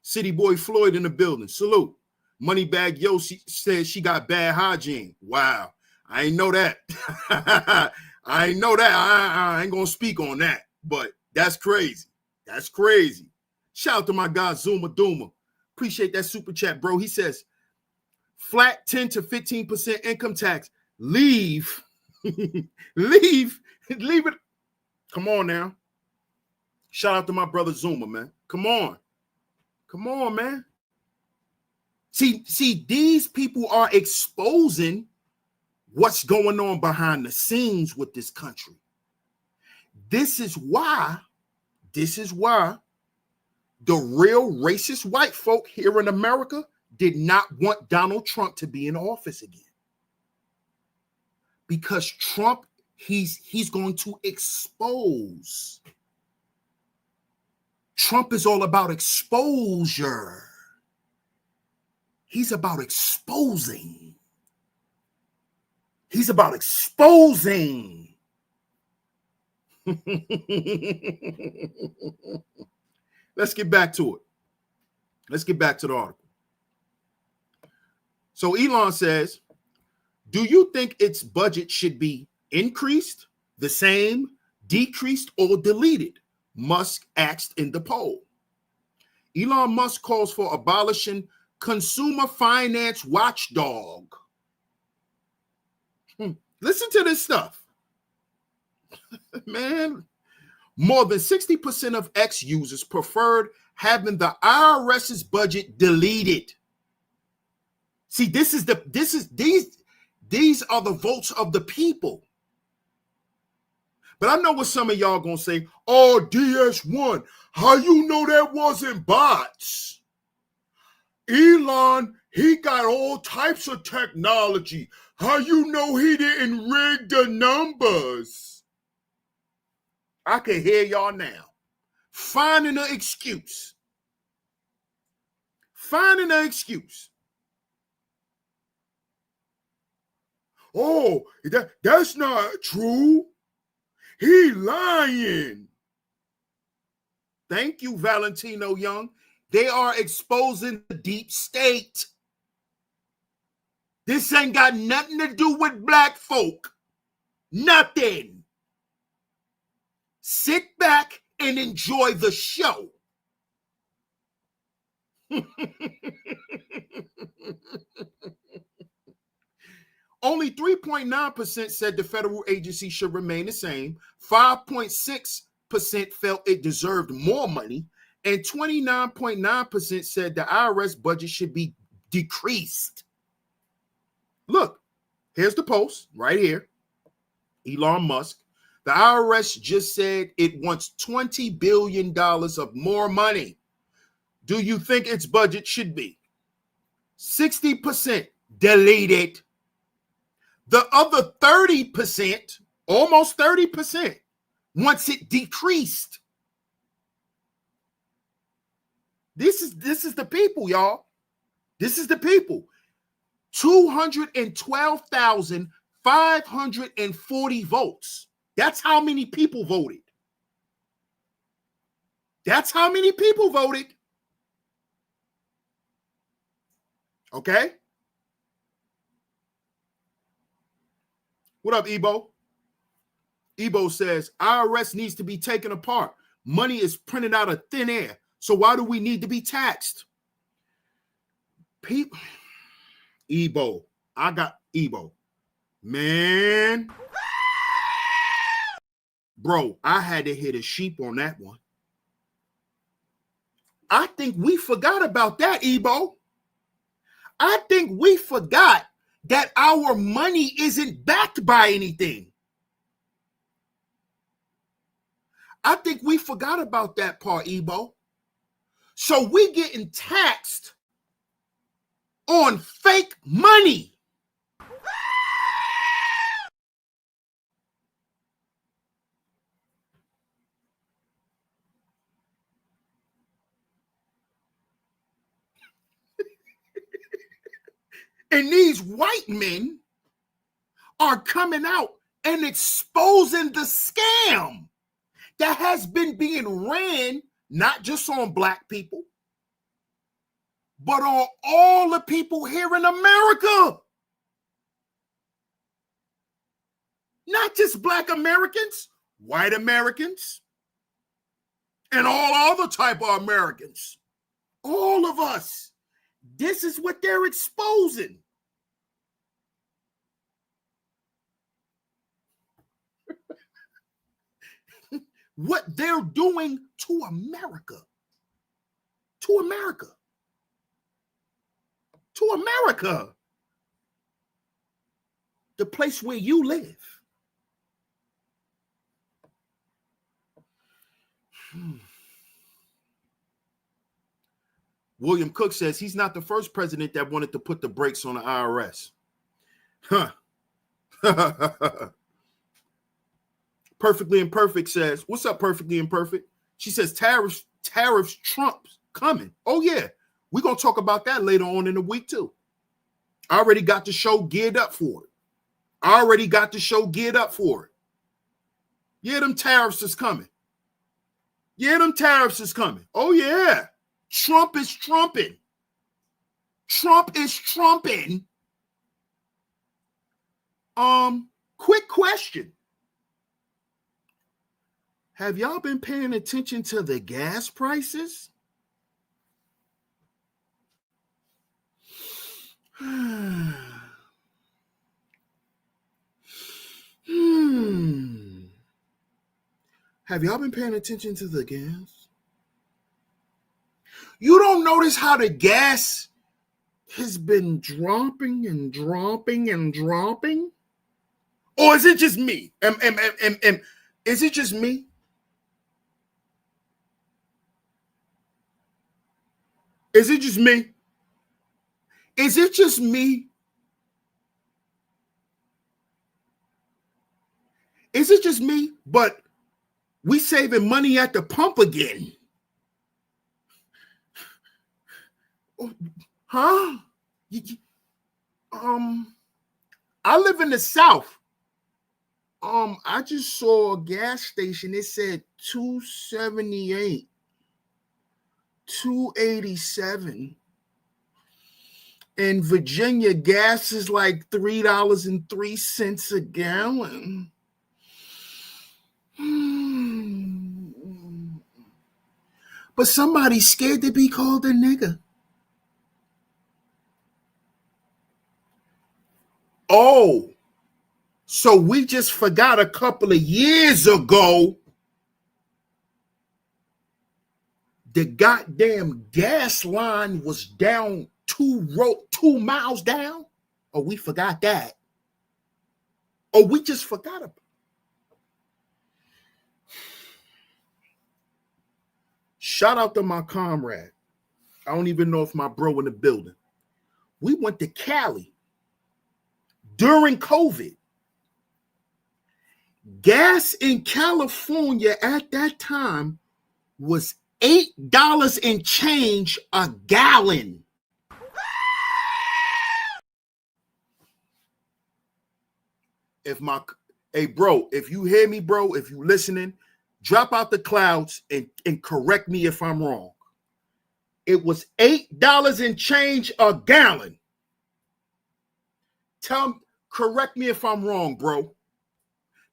City Boy Floyd in the building. Salute. Moneybag Yo says she got bad hygiene. Wow. I ain't know that. I ain't know that. I ain't gonna speak on that, but that's crazy. That's crazy. Shout out to my guy, Zuma Duma. Appreciate that super chat, bro. He says, flat 10 to 15% income tax. Leave. Leave it. Come on now. Shout out to my brother Zuma, man. Come on, man. See, these people are exposing what's going on behind the scenes with this country. This is why the real racist white folk here in America did not want Donald Trump to be in office again. Because Trump, he's going to expose. Trump is all about exposure. He's about exposing. He's about exposing. Let's get back to it. Let's get back to the article. So Elon says, do you think its budget should be increased, the same, decreased, or deleted? Musk asked in the poll. Elon Musk calls for abolishing consumer finance watchdog. Listen to this stuff. Man, more than 60% of X users preferred having the IRS's budget deleted. See, these are the votes of the people. But I know what some of y'all gonna say. Oh, DS1, how you know that wasn't bots? Elon, he got all types of technology. How you know he didn't rig the numbers? I can hear y'all now. Finding an excuse. Oh, that's not true. He lying. Thank you, Valentino Young. They are exposing the deep state. This ain't got nothing to do with black folk. Nothing. Sit back and enjoy the show. Only 3.9% said the federal agency should remain the same. 5.6% felt it deserved more money. And 29.9% said the IRS budget should be decreased. Look, here's the post right here. Elon Musk. The IRS just said it wants $20 billion of more money. Do you think its budget should be 60% deleted? The other 30%, almost 30%, wants it decreased. This is the people, y'all. This is the people. 212,540 votes. That's how many people voted. That's how many people voted. Okay? What up, Ebo? Ebo says, IRS needs to be taken apart. Money is printed out of thin air. So why do we need to be taxed? People, Ebo. I got Ebo. Man. Bro, I had to hit a sheep on that one. I think we forgot about that, Ebo. I think we forgot that our money isn't backed by anything. I think we forgot about that part, Ebo. So we getting taxed on fake money. And these white men are coming out and exposing the scam that has been being ran, not just on black people, but on all the people here in America. Not just black Americans, white Americans, and all other type of Americans. All of us. This is what they're exposing. What they're doing to America. To America. To America. The place where you live. William Cook says he's not the first president that wanted to put the brakes on the IRS. Huh. Perfectly Imperfect says, what's up, Perfectly Imperfect? She says tariffs, Trump's coming. Oh, yeah. We're going to talk about that later on in the week, too. I already got the show geared up for it. Yeah, them tariffs is coming. Oh, yeah. Trump is trumping. Quick question. Have y'all been paying attention to the gas prices? Have y'all been paying attention to the gas? You don't notice how the gas has been dropping and dropping and dropping? Or is it just me? Is it just me? Is it just me? Is it just me? Is it just me? But we saving money at the pump again. Huh? I live in the South. I just saw a gas station. It said 278, 287. In Virginia, gas is like $3.03 a gallon. But somebody's scared to be called a nigger. Oh, so we just forgot a couple of years ago the goddamn gas line was down 2 miles down? Oh, we forgot that. Oh, we just forgot about it. Shout out to my comrade. I don't even know if my bro in the building. We went to Cali during COVID. Gas in California at that time was $8 and change a gallon. Hey, bro, if you hear me, bro, if you listening, drop out the clouds and correct me if I'm wrong. It was $8 and change a gallon. Correct me if I'm wrong, bro.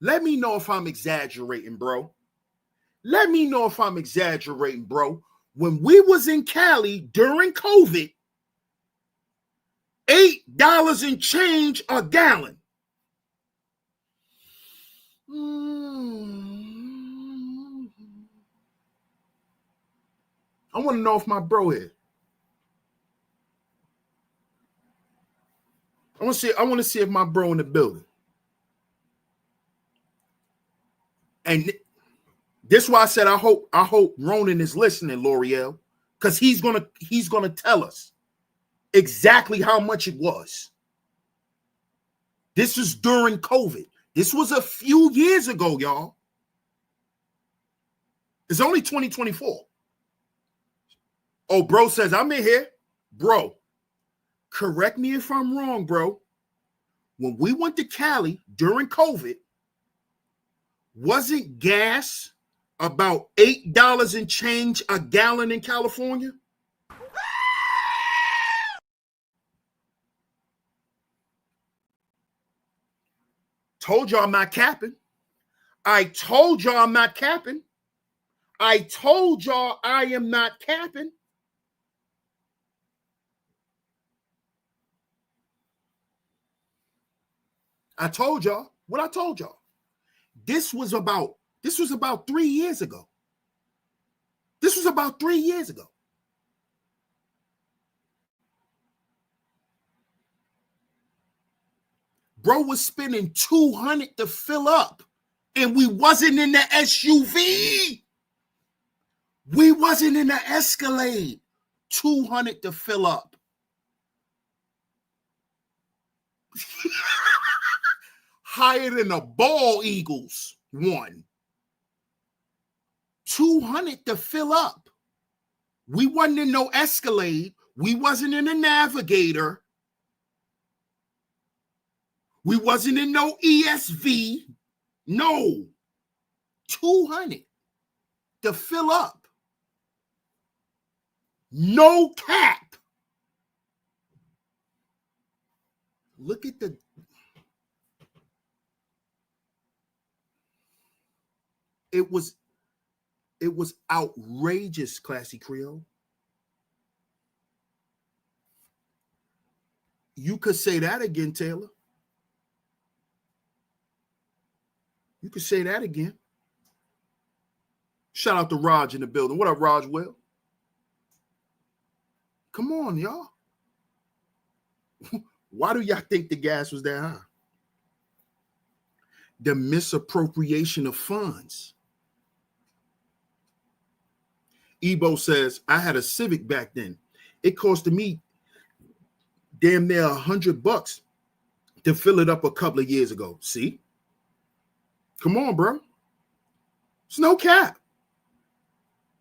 Let me know if I'm exaggerating, bro. When we was in Cali during COVID, $8 and change a gallon. I want to know if my bro here. I want to see if my bro in the building. And this is why I said I hope Ronan is listening, L'Oreal, because he's gonna tell us exactly how much it was. This is during COVID. This was a few years ago, y'all. It's only 2024. Oh, bro says I'm in here. Bro, correct me if I'm wrong, bro. When we went to Cali during COVID, wasn't gas about $8 and change a gallon in California? Told y'all I'm not capping. I I told y'all I am not capping. I told y'all what I told y'all. This was about 3 years ago. This was about 3 years ago. Bro was spending $200 to fill up, and we wasn't in the SUV. We wasn't in the Escalade. $200 to fill up. Higher than the Ball Eagles one. $200 to fill up. We wasn't in no Escalade. We wasn't in a Navigator. We wasn't in no ESV. No. $200 to fill up. No cap. Look at the... It was outrageous, Classy Creole. You could say that again, Taylor. You could say that again. Shout out to Raj in the building. What up, Raj Will? Come on, y'all. Why do y'all think the gas was that high? The misappropriation of funds. Ebo says, I had a Civic back then. It costed me damn near $100 to fill it up a couple of years ago. See? Come on, bro. It's no cap.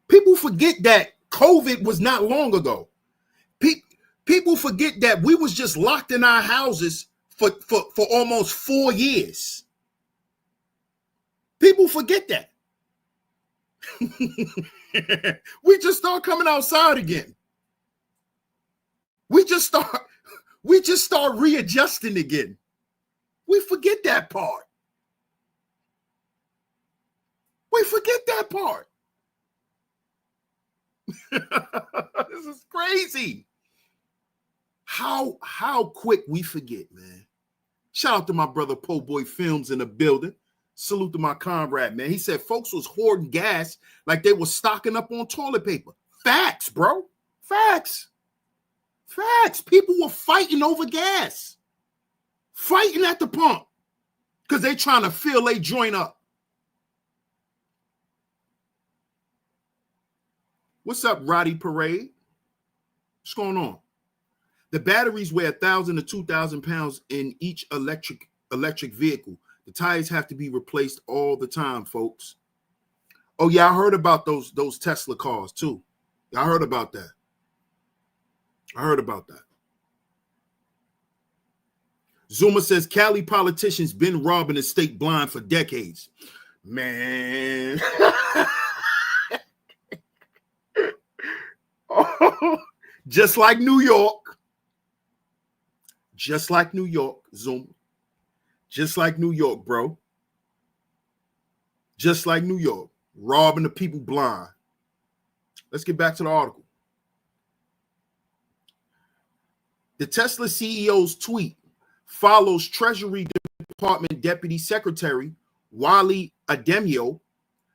People forget that COVID was not long ago. People forget that we was just locked in our houses for almost 4 years. People forget that. We just start coming outside again. We just start readjusting again. We forget that part. We forget that part. This is crazy. How quick we forget, man. Shout out to my brother Po Boy Films in the building. Salute to my comrade, man. He said folks was hoarding gas like they were stocking up on toilet paper. Facts, bro. Facts. Facts. People were fighting over gas. Fighting at the pump. Because they trying to fill a joint up. What's up, Roddy Parade? What's going on? The batteries weigh 1,000 to 2,000 pounds in each electric vehicle. The tires have to be replaced all the time, folks. Oh, yeah, I heard about those Tesla cars, too. I heard about that. Zuma says Cali politicians been robbing the state blind for decades. Man. Just like New York. Just like New York, Zuma. Just like New York, bro. Just like New York. Robbing the people blind. Let's get back to the article. The Tesla CEO's tweet follows Treasury Department Deputy Secretary Wally Ademio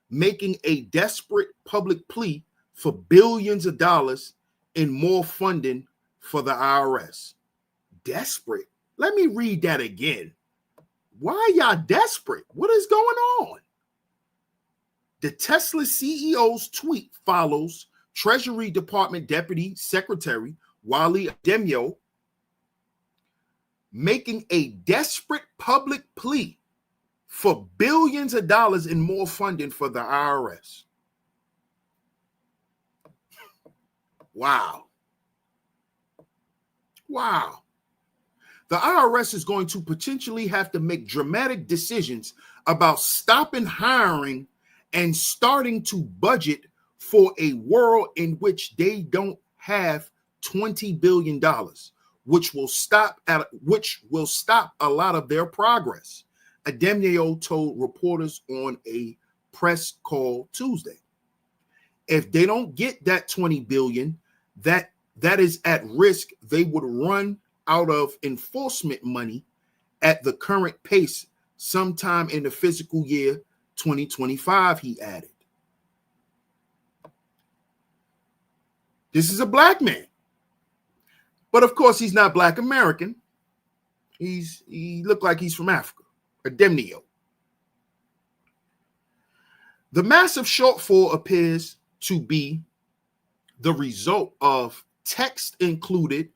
making a desperate public plea for billions of dollars in more funding for the IRS. Desperate? Let me read that again. Why are y'all desperate? What is going on? The Tesla CEO's tweet follows Treasury Department Deputy Secretary Wally Ademio making a desperate public plea for billions of dollars in more funding for the IRS. Wow. The IRS is going to potentially have to make dramatic decisions about stopping hiring and starting to budget for a world in which they don't have $20 billion, which will stop a lot of their progress, Ademio told reporters on a press call Tuesday. If they don't get that 20 billion, that is at risk. They would run out of enforcement money at the current pace sometime in the fiscal year 2025, he added. This is a black man. But of course, he's not black American. He looked like he's from Africa, a Demnio. The massive shortfall appears to be the result of text included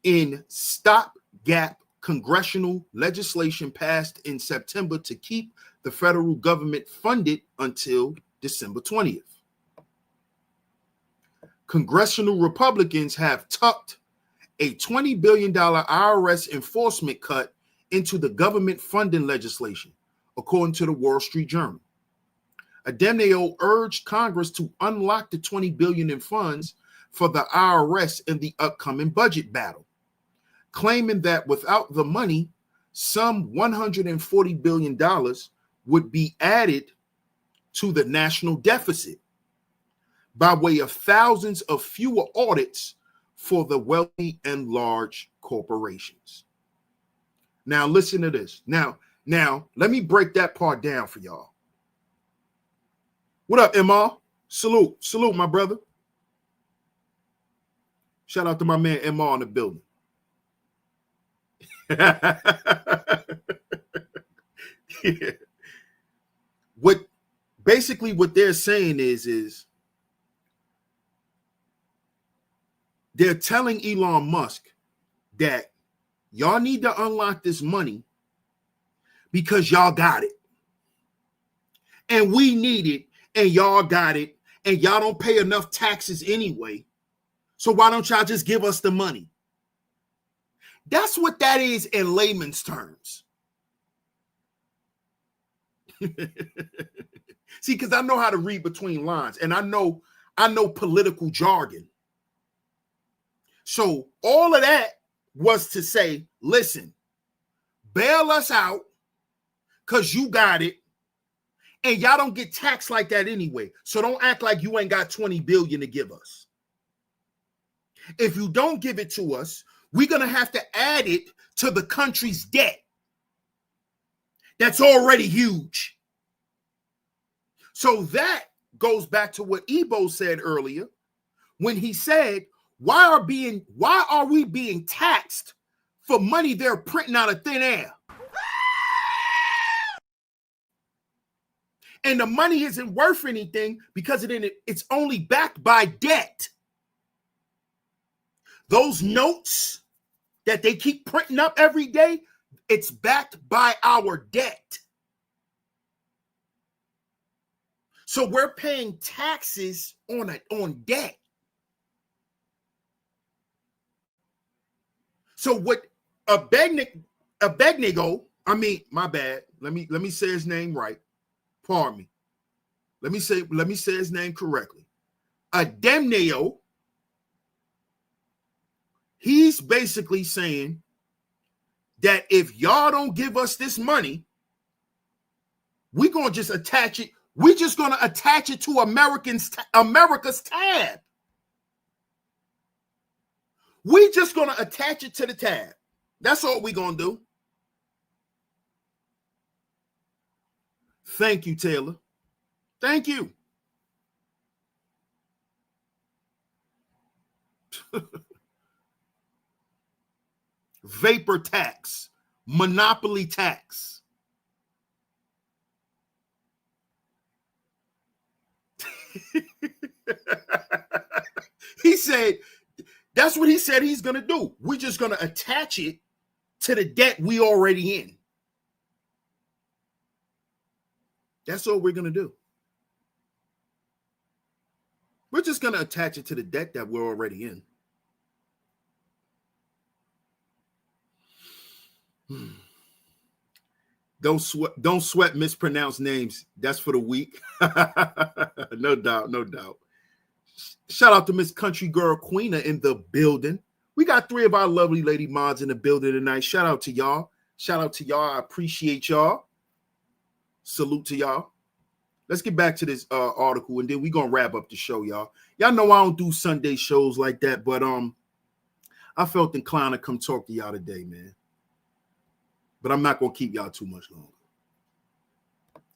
in stopgap congressional legislation passed in September to keep the federal government funded until December 20th. Congressional Republicans have tucked a $20 billion IRS enforcement cut into the government funding legislation, according to the Wall Street Journal. Ademneo urged Congress to unlock the $20 billion in funds for the IRS in the upcoming budget battle, claiming that without the money, some $140 billion would be added to the national deficit by way of thousands of fewer audits for the wealthy and large corporations. Now, listen to this. Now, let me break that part down for y'all. What up, MR? Salute, my brother. Shout out to my man MR in the building. Yeah. What they're saying is they're telling Elon Musk that y'all need to unlock this money because y'all got it. And we need it, and y'all got it, and y'all don't pay enough taxes anyway. So why don't y'all just give us the money? That's what that is in layman's terms. See, because I know how to read between lines, and I know political jargon. So all of that was to say, listen, bail us out because you got it, and y'all don't get taxed like that anyway. So don't act like you ain't got 20 billion to give us. If you don't give it to us, we're going to have to add it to the country's debt. That's already huge. So that goes back to what Ebo said earlier when he said, why are we being taxed for money they're printing out of thin air? And the money isn't worth anything because it's only backed by debt. Those notes that they keep printing up every day, it's backed by our debt. So we're paying taxes on debt. So what Abednego, my bad. Let me say his name right. Pardon me. Let me say his name correctly. Ademneo. He's basically saying that if y'all don't give us this money, we're going to just attach it. We're just going to attach it to America's tab. We're just going to attach it to the tab. That's all we're going to do. Thank you, Taylor. Thank you. Vapor tax, monopoly tax. He said, that's what he said he's going to do. We're just going to attach it to the debt we already in. That's all we're going to do. We're just going to attach it to the debt that we're already in. Don't sweat mispronounced names. That's for the weak. No doubt. Shout out to Miss Country Girl Queena in the building. We got 3 of our lovely lady mods in the building tonight. Shout out to y'all. I appreciate y'all. Salute to y'all. let's get back to this article, and then we're gonna wrap up the show, y'all. Y'all know I don't do Sunday shows like that, but I felt inclined to come talk to y'all today, man. But I'm not gonna keep y'all too much longer.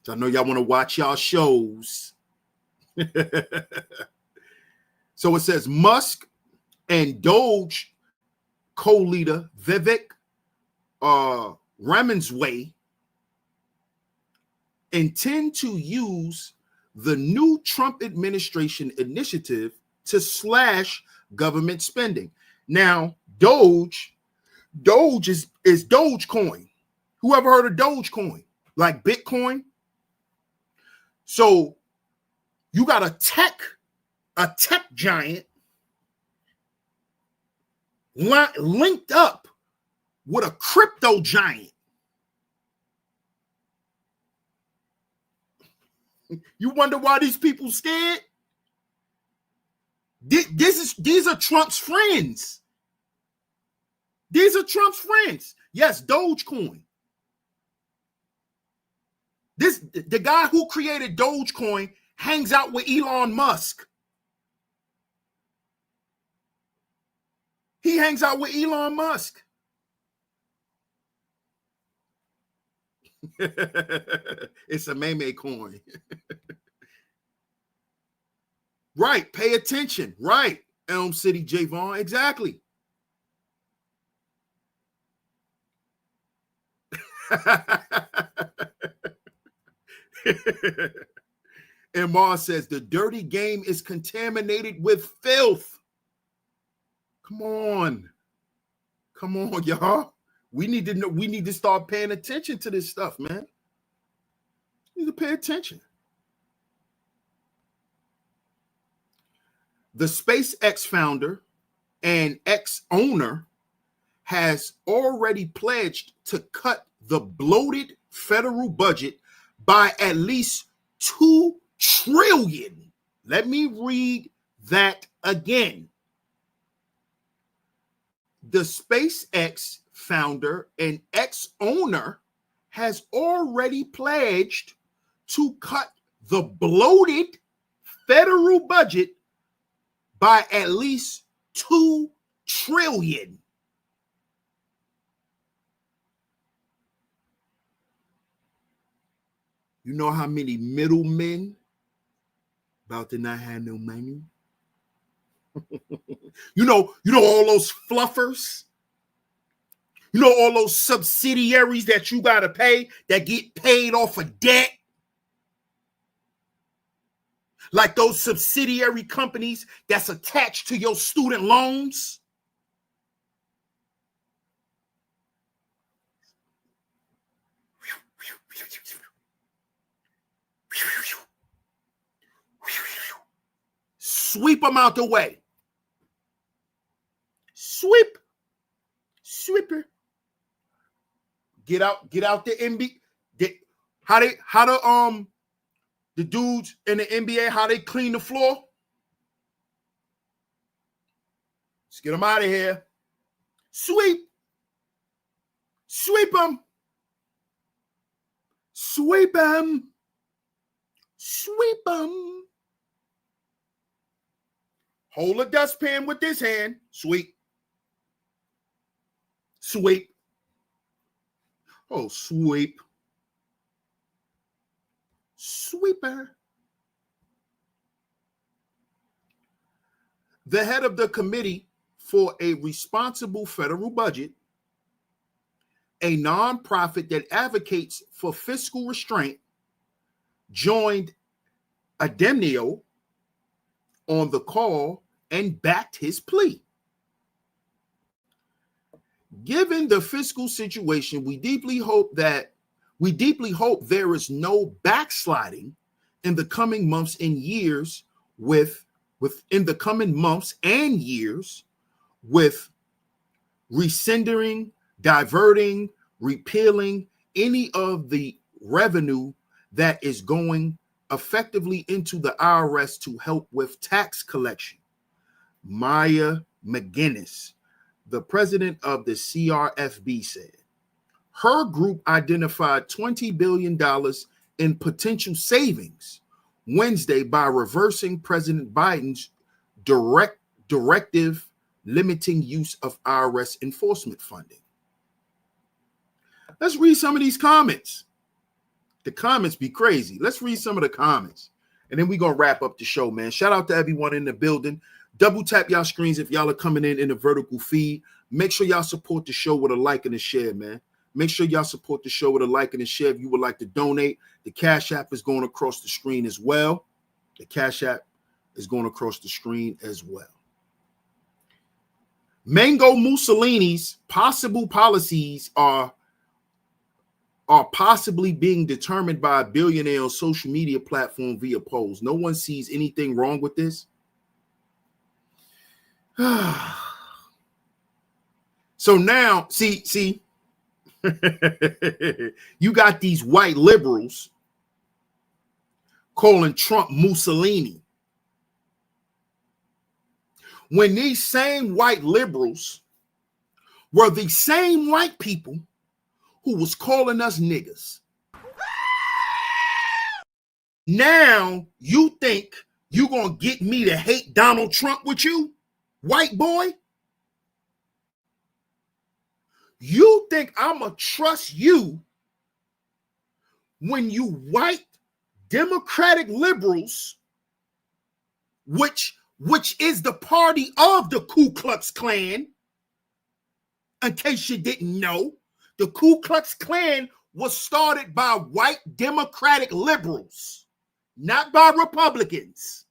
So I know y'all want to watch y'all shows. So it says Musk and Doge co-leader Vivek Ramaswamy intend to use the new Trump administration initiative to slash government spending. Now, Doge is Dogecoin. Who ever heard of Dogecoin? Like Bitcoin? So you got a tech giant linked up with a crypto giant. You wonder why these people scared? These are Trump's friends. These are Trump's friends. Yes, Dogecoin. The guy who created Dogecoin hangs out with Elon Musk. He hangs out with Elon Musk. It's a meme coin. Right. Pay attention. Right. Elm City Javon. Exactly. And Mars says the dirty game is contaminated with filth. Come on, y'all. We need to know. We need to start paying attention to this stuff, man. We need to pay attention. The SpaceX founder and ex-owner has already pledged to cut the bloated federal budget by at least $2 trillion. Let me read that again. The SpaceX founder and ex-owner has already pledged to cut the bloated federal budget by at least $2 trillion. You know how many middlemen about to not have no money? You know all those fluffers. You know all those subsidiaries that you got to pay that get paid off of debt. Like those subsidiary companies that's attached to your student loans. Sweep them out the way. Sweeper. Get out the NBA. How the dudes in the NBA, how they clean the floor? Let's get them out of here. Sweep them. Sweep them. Hold a dustpan with this hand. Sweep. Oh, sweep. Sweeper. The head of the Committee for a Responsible Federal Budget, a nonprofit that advocates for fiscal restraint, joined Ademnio on the call and backed his plea. Given the fiscal situation, we deeply hope there is no backsliding in the coming months and years with rescinding, diverting, repealing any of the revenue that is going effectively into the IRS to help with tax collection. Maya McGinnis, the president of the CRFB, said her group identified $20 billion in potential savings Wednesday by reversing President Biden's directive limiting use of IRS enforcement funding. Let's read some of these comments. The comments be crazy. Let's read some of the comments. And then we're going to wrap up the show, man. Shout out to everyone in the building. Double tap y'all screens if y'all are coming in the vertical feed. Make sure y'all support the show with a like and a share, man. Make sure y'all support the show with a like and a share. If you would like to donate, the Cash App is going across the screen as well. The Cash App is going across the screen as well. Mango Mussolini's possible policies are possibly being determined by a billionaire on social media platform via polls. No one sees anything wrong with this. So now, see, you got these white liberals calling Trump Mussolini. When these same white liberals were the same white people who was calling us niggas. Now you think you gonna get me to hate Donald Trump with you, white boy? You think I'ma trust you when you white Democratic liberals, which is the party of the Ku Klux Klan? In case you didn't know, the Ku Klux Klan was started by white Democratic liberals, not by Republicans.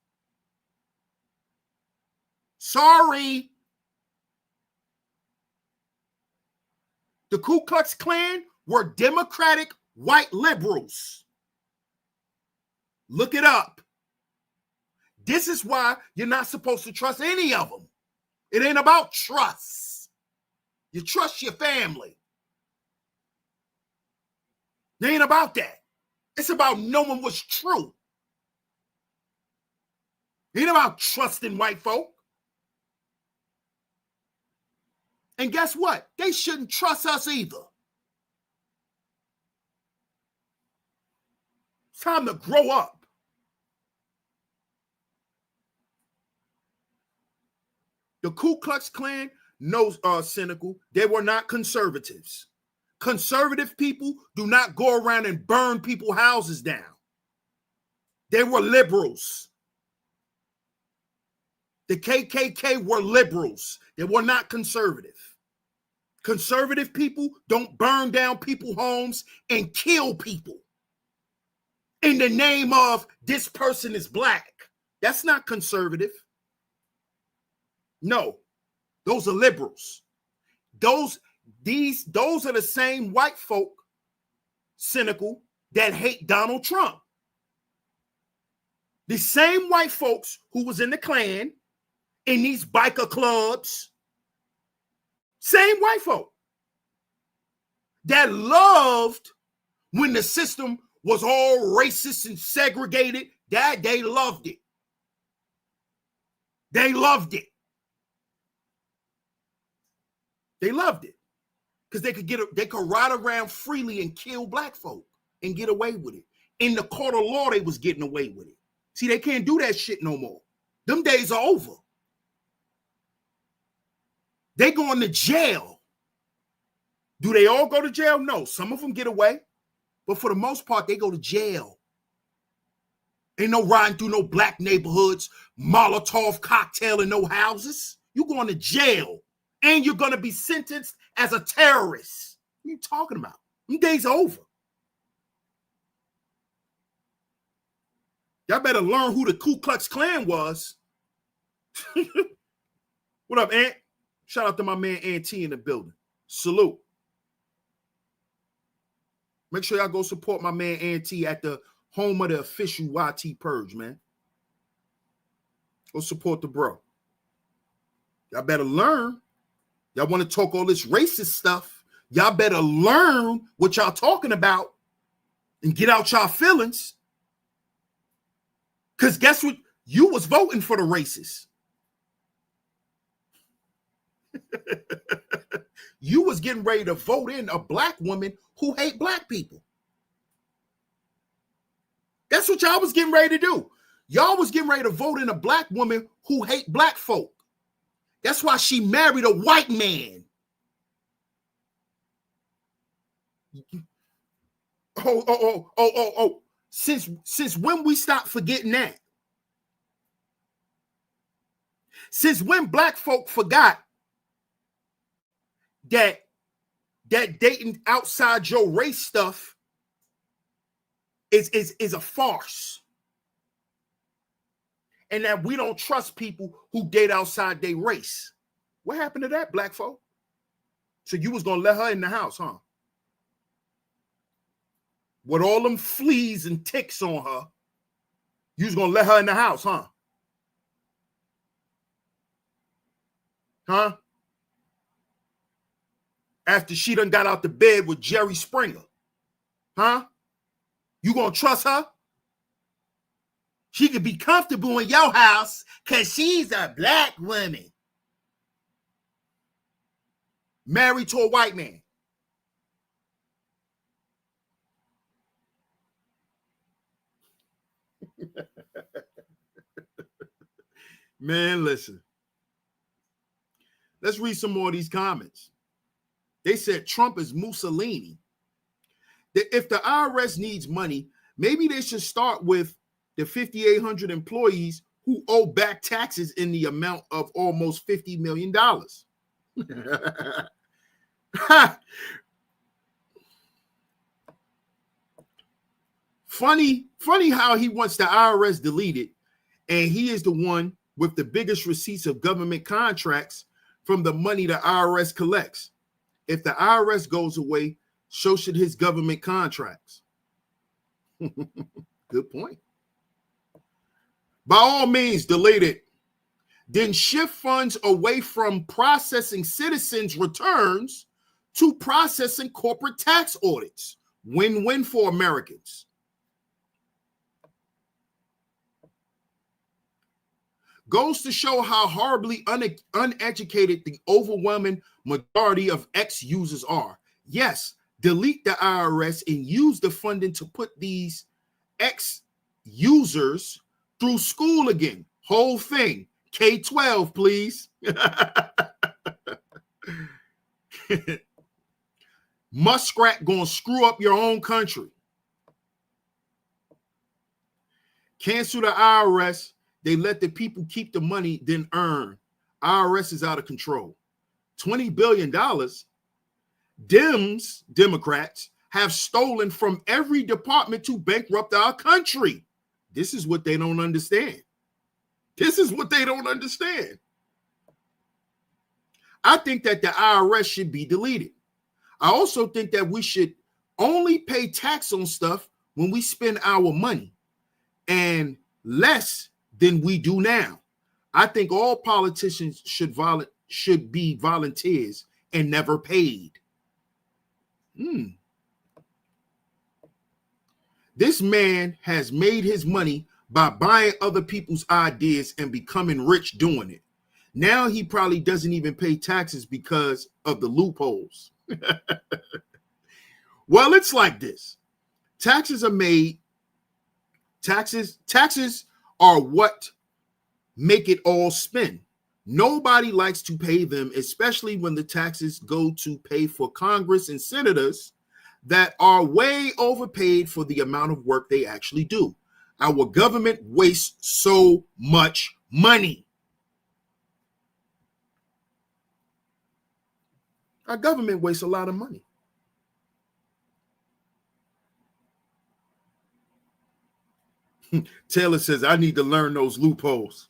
Sorry. The Ku Klux Klan were Democratic white liberals. Look it up. This is why you're not supposed to trust any of them. It ain't about trust. You trust your family. It ain't about that. It's about knowing what's true. It ain't about trusting white folk. And guess what? They shouldn't trust us either. It's time to grow up. The Ku Klux Klan, no, cynical, they were not conservatives. Conservative people do not go around and burn people's houses down. They were liberals. The KKK were liberals. They were not conservative. Conservative people don't burn down people's homes and kill people in the name of this person is black. That's not conservative. No, those are liberals. Those are the same white folk, cynical, that hate Donald Trump. The same white folks who was in the Klan, in these biker clubs, same white folk that loved when the system was all racist and segregated, that they loved it. They loved it. They loved it because they could ride around freely and kill black folk and get away with it. In the court of law, they was getting away with it. See, they can't do that shit no more. Them days are over. They going to jail. Do they all go to jail? No. Some of them get away. But for the most part, they go to jail. Ain't no riding through no black neighborhoods, Molotov cocktail in no houses. You going to jail. And you're going to be sentenced as a terrorist. What are you talking about? Them days are over. Y'all better learn who the Ku Klux Klan was. What up, Ant? Shout out to my man Auntie in the building. Salute. Make sure y'all go support my man Auntie at the home of the official YT Purge, man. Go support the bro. Y'all better learn. Y'all want to talk all this racist stuff. Y'all better learn what y'all talking about and get out y'all feelings. Because guess what? You was voting for the racists. You was getting ready to vote in a black woman who hate black people. That's what y'all was getting ready to do. Y'all was getting ready to vote in a black woman who hate black folk. That's why she married a white man. Oh. Since when we stopped forgetting that? Since when black folk forgot that dating outside your race stuff is a farce, and that we don't trust people who date outside their race? What happened to that, black folk? So you was gonna let her in the house, huh? With all them fleas and ticks on her, you was gonna let her in the house, huh? Huh? After she done got out the bed with Jerry Springer. Huh? You gonna trust her? She could be comfortable in your house because she's a black woman. Married to a white man. Man, listen. Let's read some more of these comments. They said Trump is Mussolini. That if the IRS needs money, maybe they should start with the 5,800 employees who owe back taxes in the amount of almost $50 million. Funny how he wants the IRS deleted, and he is the one with the biggest receipts of government contracts from the money the IRS collects. If the IRS goes away, so should his government contracts. Good point. By all means, delete it. Then shift funds away from processing citizens' returns to processing corporate tax audits. Win-win for Americans. Goes to show how horribly uneducated the overwhelming majority of ex-users are. Yes, delete the IRS and use the funding to put these ex-users through school again. Whole thing. K-12, please. Muskrat gonna screw up your own country. Cancel the IRS. They let the people keep the money, then earn. IRS is out of control. $20 billion. Democrats, have stolen from every department to bankrupt our country. This is what they don't understand. This is what they don't understand. I think that the IRS should be deleted. I also think that we should only pay tax on stuff when we spend our money, and less than we do now. I think all politicians should be volunteers and never paid. This man has made his money by buying other people's ideas and becoming rich doing it. Now he probably doesn't even pay taxes because of the loopholes. Well, it's like this. Taxes are made. Taxes are what make it all spin. Nobody likes to pay them, especially when the taxes go to pay for Congress and senators that are way overpaid for the amount of work they actually do. Our government wastes so much money. Our government wastes a lot of money. Taylor says, I need to learn those loopholes.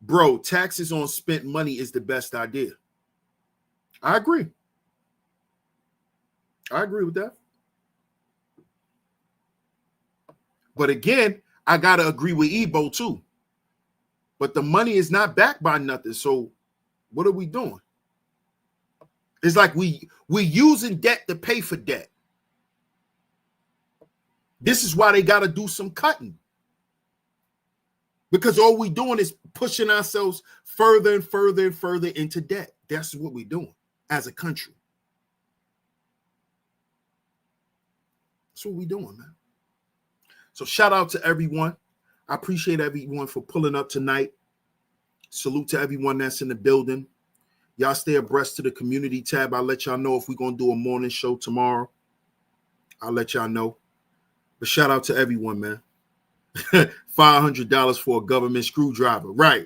Bro, taxes on spent money is the best idea. I agree. I agree with that. But again, I got to agree with Ebo too. But the money is not backed by nothing. So what are we doing? It's like we using debt to pay for debt. This is why they got to do some cutting. Because all we doing is pushing ourselves further and further and further into debt. That's what we're doing as a country. That's what we doing, man. So shout out to everyone. I appreciate everyone for pulling up tonight. Salute to everyone that's in the building. Y'all stay abreast to the community tab. I'll let y'all know if we're going to do a morning show tomorrow. I'll let y'all know. But shout out to everyone, man. $500 for a government screwdriver. Right.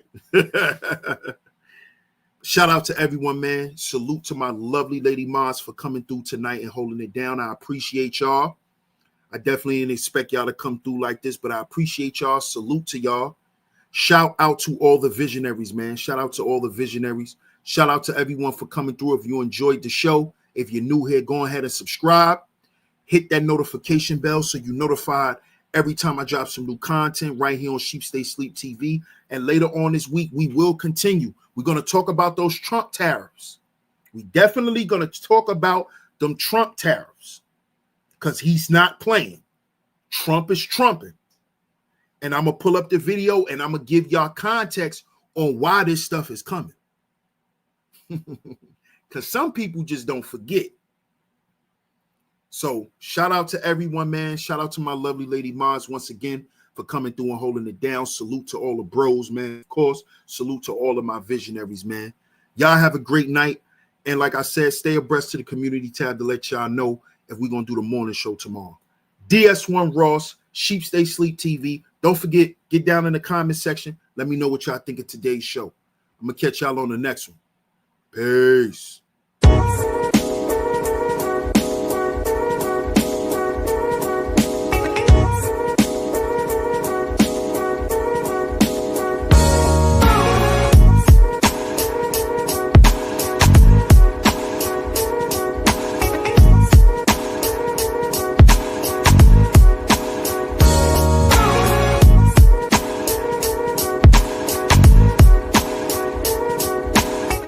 Shout out to everyone, man. Salute to my lovely lady Maz for coming through tonight and holding it down. I appreciate y'all. I definitely didn't expect y'all to come through like this, but I appreciate y'all. Salute to y'all. Shout out to all the visionaries, man. Shout out to all the visionaries. Shout out to everyone for coming through. If you enjoyed the show, if you're new here, go ahead and subscribe. Hit that notification bell so you're notified every time I drop some new content right here on Sheep Stay Sleep TV. And later on this week, we will continue. We're going to talk about those Trump tariffs. We definitely going to talk about them Trump tariffs because he's not playing. Trump is trumping. And I'm going to pull up the video and I'm going to give y'all context on why this stuff is coming. Because some people just don't forget. So shout out to everyone, man. Shout out to my lovely lady Maz once again for coming through and holding it down. Salute to all the bros, man. Of course, salute to all of my visionaries, man. Y'all have a great night. And like I said, stay abreast to the community tab to let y'all know if we're going to do the morning show tomorrow. DS1 Ross, Sheep Stay Sleep TV. Don't forget, get down in the comment section. Let me know what y'all think of today's show. I'm going to catch y'all on the next one. Peace.